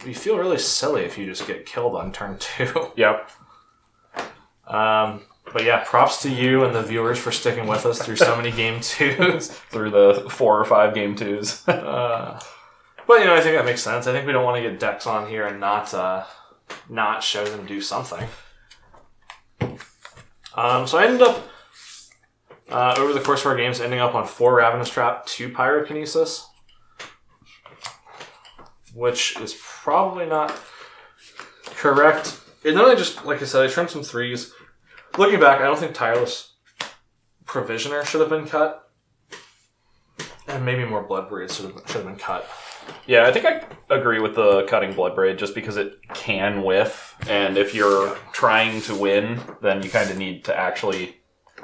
Speaker 2: you feel really silly if you just get killed on turn 2.
Speaker 3: Yep.
Speaker 2: But yeah, props to you and the viewers for sticking with us through so many game 2s.
Speaker 3: Through the 4 or 5 game 2s.
Speaker 2: But, I think that makes sense. I think we don't want to get decks on here and not show them do something. So I ended up, over the course of our games, ending up on 4 Ravenous Trap, 2 Pyrokinesis, which is probably not correct. And then I just, like I said, I trimmed some 3s. Looking back, I don't think Tireless Provisioner should have been cut. And maybe more Bloodbraid should have been cut.
Speaker 3: Yeah, I think I agree with the cutting Bloodbraid just because it can whiff. And if you're trying to win, then you kind of need to actually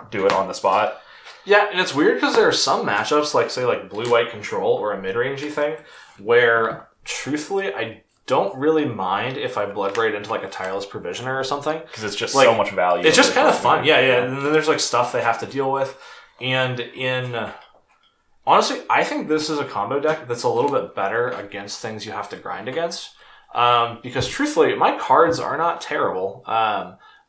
Speaker 3: do it on the spot.
Speaker 2: Yeah, and it's weird because there are some matchups, like, say, like Blue-White Control or a mid-rangey thing, where, truthfully, I don't really mind if I Bloodbraid into like a Tireless Provisioner or something.
Speaker 3: Because it's just
Speaker 2: Like,
Speaker 3: so much value.
Speaker 2: It's just kind of fun. Yeah. And then there's like stuff they have to deal with. And honestly, I think this is a combo deck that's a little bit better against things you have to grind against. Because truthfully, my cards are not terrible.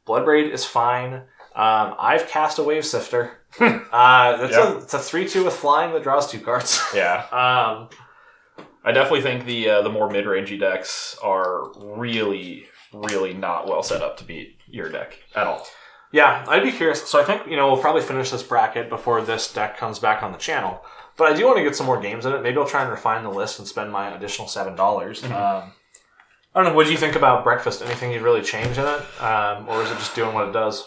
Speaker 2: Bloodbraid is fine. I've cast a Wave Sifter. It's a 3/2 with flying that draws 2 cards.
Speaker 3: Yeah. I definitely think the more mid-rangey decks are really, really not well set up to beat your deck at all.
Speaker 2: Yeah, I'd be curious. So I think, we'll probably finish this bracket before this deck comes back on the channel. But I do want to get some more games in it. Maybe I'll try and refine the list and spend my additional $7. Mm-hmm. I don't know. What do you think about Breakfast? Anything you'd really change in it? Or is it just doing what it does?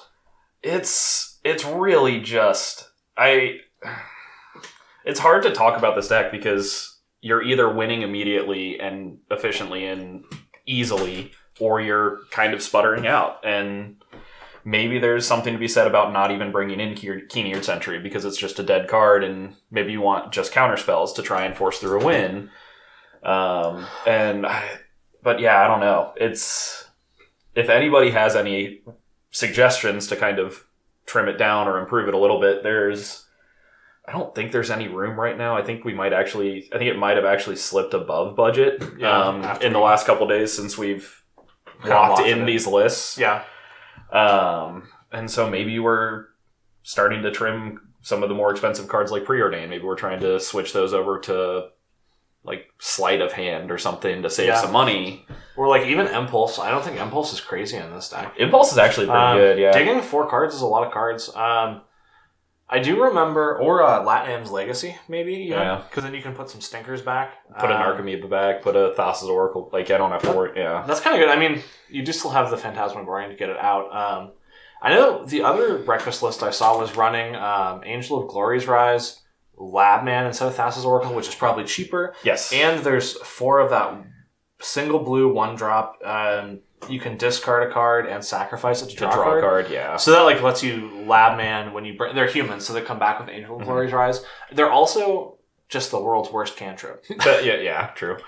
Speaker 3: It's really just... It's hard to talk about this deck because you're either winning immediately and efficiently and easily, or you're kind of sputtering out. And maybe there's something to be said about not even bringing in Keen-Eared Sentry because it's just a dead card, and maybe you want just counter spells to try and force through a win. But yeah, I don't know. If anybody has any suggestions to kind of trim it down or improve it a little bit, I don't think there's any room right now. I think it might have actually slipped above budget in the last couple of days since we've locked in these lists.
Speaker 2: Yeah.
Speaker 3: And so maybe we're starting to trim some of the more expensive cards like Preordain. Maybe we're trying to switch those over to like Sleight of Hand or something to save some money.
Speaker 2: Or like even Impulse. I don't think Impulse is crazy in this deck.
Speaker 3: Impulse is actually pretty good, yeah.
Speaker 2: Digging 4 cards is a lot of cards. I do remember, or Latnam's Legacy, maybe,
Speaker 3: yeah.
Speaker 2: Because then you can put some stinkers back.
Speaker 3: Put an Archimedes back, put a Thassa's Oracle. Like, I don't have to worry, yeah.
Speaker 2: That's kind of good. I mean, you do still have the Phantasmagorian to get it out. I know the other breakfast list I saw was running Angel of Glory's Rise, Labman instead of Thassa's Oracle, which is probably cheaper.
Speaker 3: Yes.
Speaker 2: And there's 4 of that single blue 1-drop. You can discard a card and sacrifice it to draw a card.
Speaker 3: Yeah.
Speaker 2: So that like lets you Labman when you they're humans, so they come back with Angel of Glory's Rise. They're also just the world's worst cantrip.
Speaker 3: Yeah, true.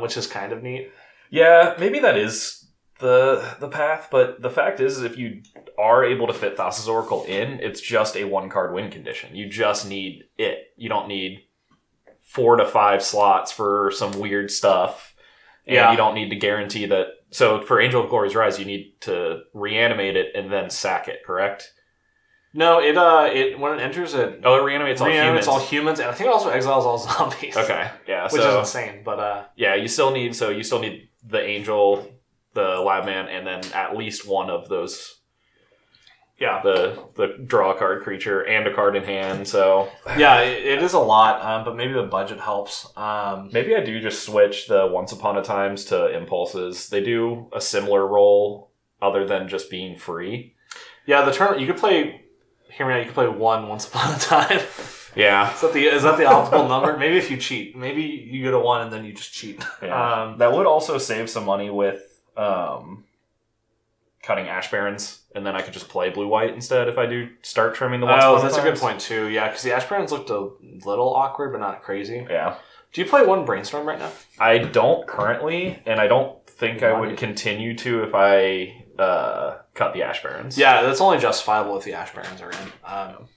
Speaker 2: Which is kind of neat.
Speaker 3: Yeah, maybe that is the path, but the fact is if you are able to fit Thassa's Oracle in, it's just a 1-card win condition. You just need it. You don't need 4 to 5 slots for some weird stuff. And you don't need to guarantee that. So for Angel of Glory's Rise, you need to reanimate it and then sack it, correct?
Speaker 2: No, it when it enters it.
Speaker 3: Oh, it reanimates all humans.
Speaker 2: And I think it also exiles all zombies.
Speaker 3: Okay, yeah,
Speaker 2: which is insane. But
Speaker 3: yeah, you still need the Angel, the Labman, and then at least one of those. Yeah, the draw a card creature and a card in hand. So
Speaker 2: yeah, it is a lot, but maybe the budget helps.
Speaker 3: Maybe I do just switch the Once Upon a Times to Impulses. They do a similar role other than just being free.
Speaker 2: Yeah, the turn you could play. Hear me out. You could play 1 Once Upon a Time.
Speaker 3: Yeah,
Speaker 2: is that the optimal number? Maybe if you cheat, maybe you go to 1 and then you just cheat.
Speaker 3: Yeah. That would also save some money with cutting Ash Barons, and then I could just play blue-white instead if I do start trimming the ones.
Speaker 2: Oh, that's a good point too. Yeah, because the Ash Barons looked a little awkward, but not crazy.
Speaker 3: Yeah.
Speaker 2: Do you play 1 Brainstorm right now?
Speaker 3: I don't currently, and I don't think I would continue to if I cut the Ash Barons.
Speaker 2: Yeah, that's only justifiable if the Ash Barons are in.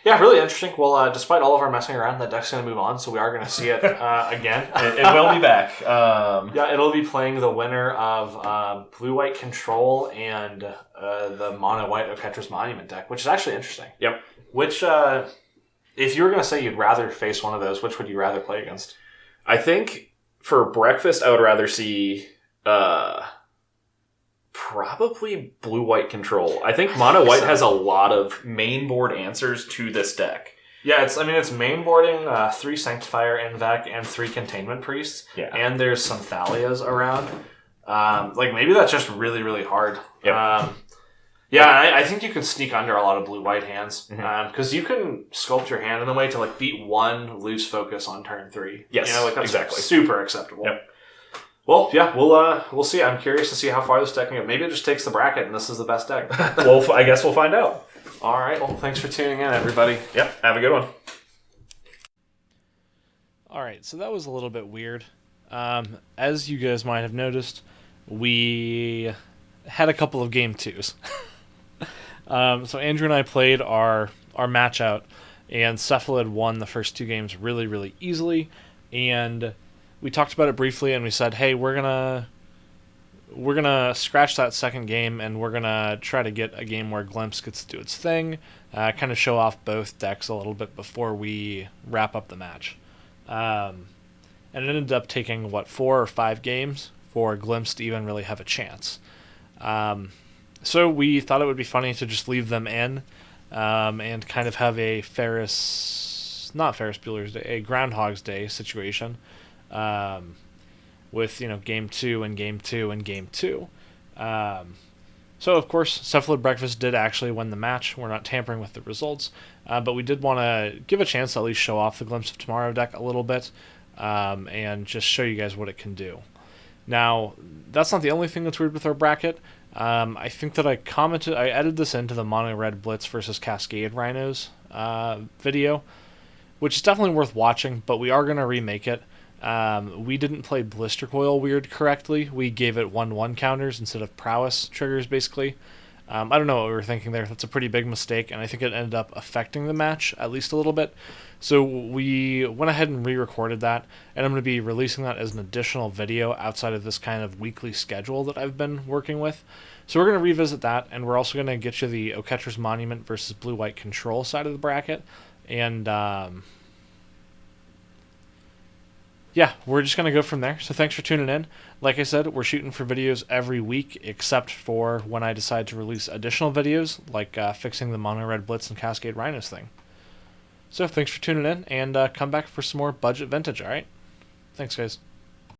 Speaker 2: Yeah, really interesting. Well, despite all of our messing around, that deck's going to move on, so we are going to see it again.
Speaker 3: It will be back.
Speaker 2: Yeah, it'll be playing the winner of Blue-White Control and the Mono-White Oketra's Monument deck, which is actually interesting.
Speaker 3: Yep.
Speaker 2: Which, if you were going to say you'd rather face one of those, which would you rather play against?
Speaker 3: I think for breakfast, I would rather see probably Blue-White Control. I think Mono-White has a lot of main board answers to this deck.
Speaker 2: Yeah, it's mainboarding 3 Sanctifier Invec and 3 Containment Priests.
Speaker 3: Yeah.
Speaker 2: And there's some Thalias around. Maybe that's just really, really hard.
Speaker 3: Yep.
Speaker 2: I think you can sneak under a lot of blue-white hands. Because you can sculpt your hand in a way to beat 1, lose focus on turn 3.
Speaker 3: Yes,
Speaker 2: that's
Speaker 3: exactly.
Speaker 2: Super acceptable.
Speaker 3: Yep.
Speaker 2: Well, yeah, we'll see. I'm curious to see how far this deck can go. Maybe it just takes the bracket and this is the best deck.
Speaker 3: Well, I guess we'll find out.
Speaker 2: All right. Well, thanks for tuning in, everybody.
Speaker 3: Yep. Have a good one.
Speaker 1: All right. So that was a little bit weird. As you guys might have noticed, we had a couple of game twos. So Andrew and I played our match out, and Cephalid won the first 2 games really, really easily. And we talked about it briefly, and we said, hey, we're gonna scratch that second game, and we're gonna try to get a game where Glimpse gets to do its thing, kind of show off both decks a little bit before we wrap up the match. And it ended up taking 4 or 5 games for Glimpse to even really have a chance. So we thought it would be funny to just leave them in, and kind of have a not Ferris Bueller's Day, a Groundhog's Day situation, with game 2 and game 2 and game 2. So of course, Cephalid Breakfast did actually win the match. We're not tampering with the results, but we did want to give a chance to at least show off the Glimpse of Tomorrow deck a little bit, and just show you guys what it can do. Now, that's not the only thing that's weird with our bracket. I think that I edited this into the Mono Red Blitz versus Cascade Rhinos video, which is definitely worth watching, but we are going to remake it. We didn't play Blister Coil weird correctly. We gave it 1/1 counters instead of prowess triggers, basically. I don't know what we were thinking there. That's a pretty big mistake, and I think it ended up affecting the match at least a little bit. So we went ahead and re-recorded that, and I'm going to be releasing that as an additional video outside of this kind of weekly schedule that I've been working with. So we're going to revisit that, and we're also going to get you the Oketcher's Monument versus Blue-White Control side of the bracket. And yeah, we're just going to go from there. So thanks for tuning in. Like I said, we're shooting for videos every week, except for when I decide to release additional videos, like fixing the Mono Red Blitz and Cascade Rhinos thing. So thanks for tuning in, and come back for some more budget vintage, alright? Thanks, guys.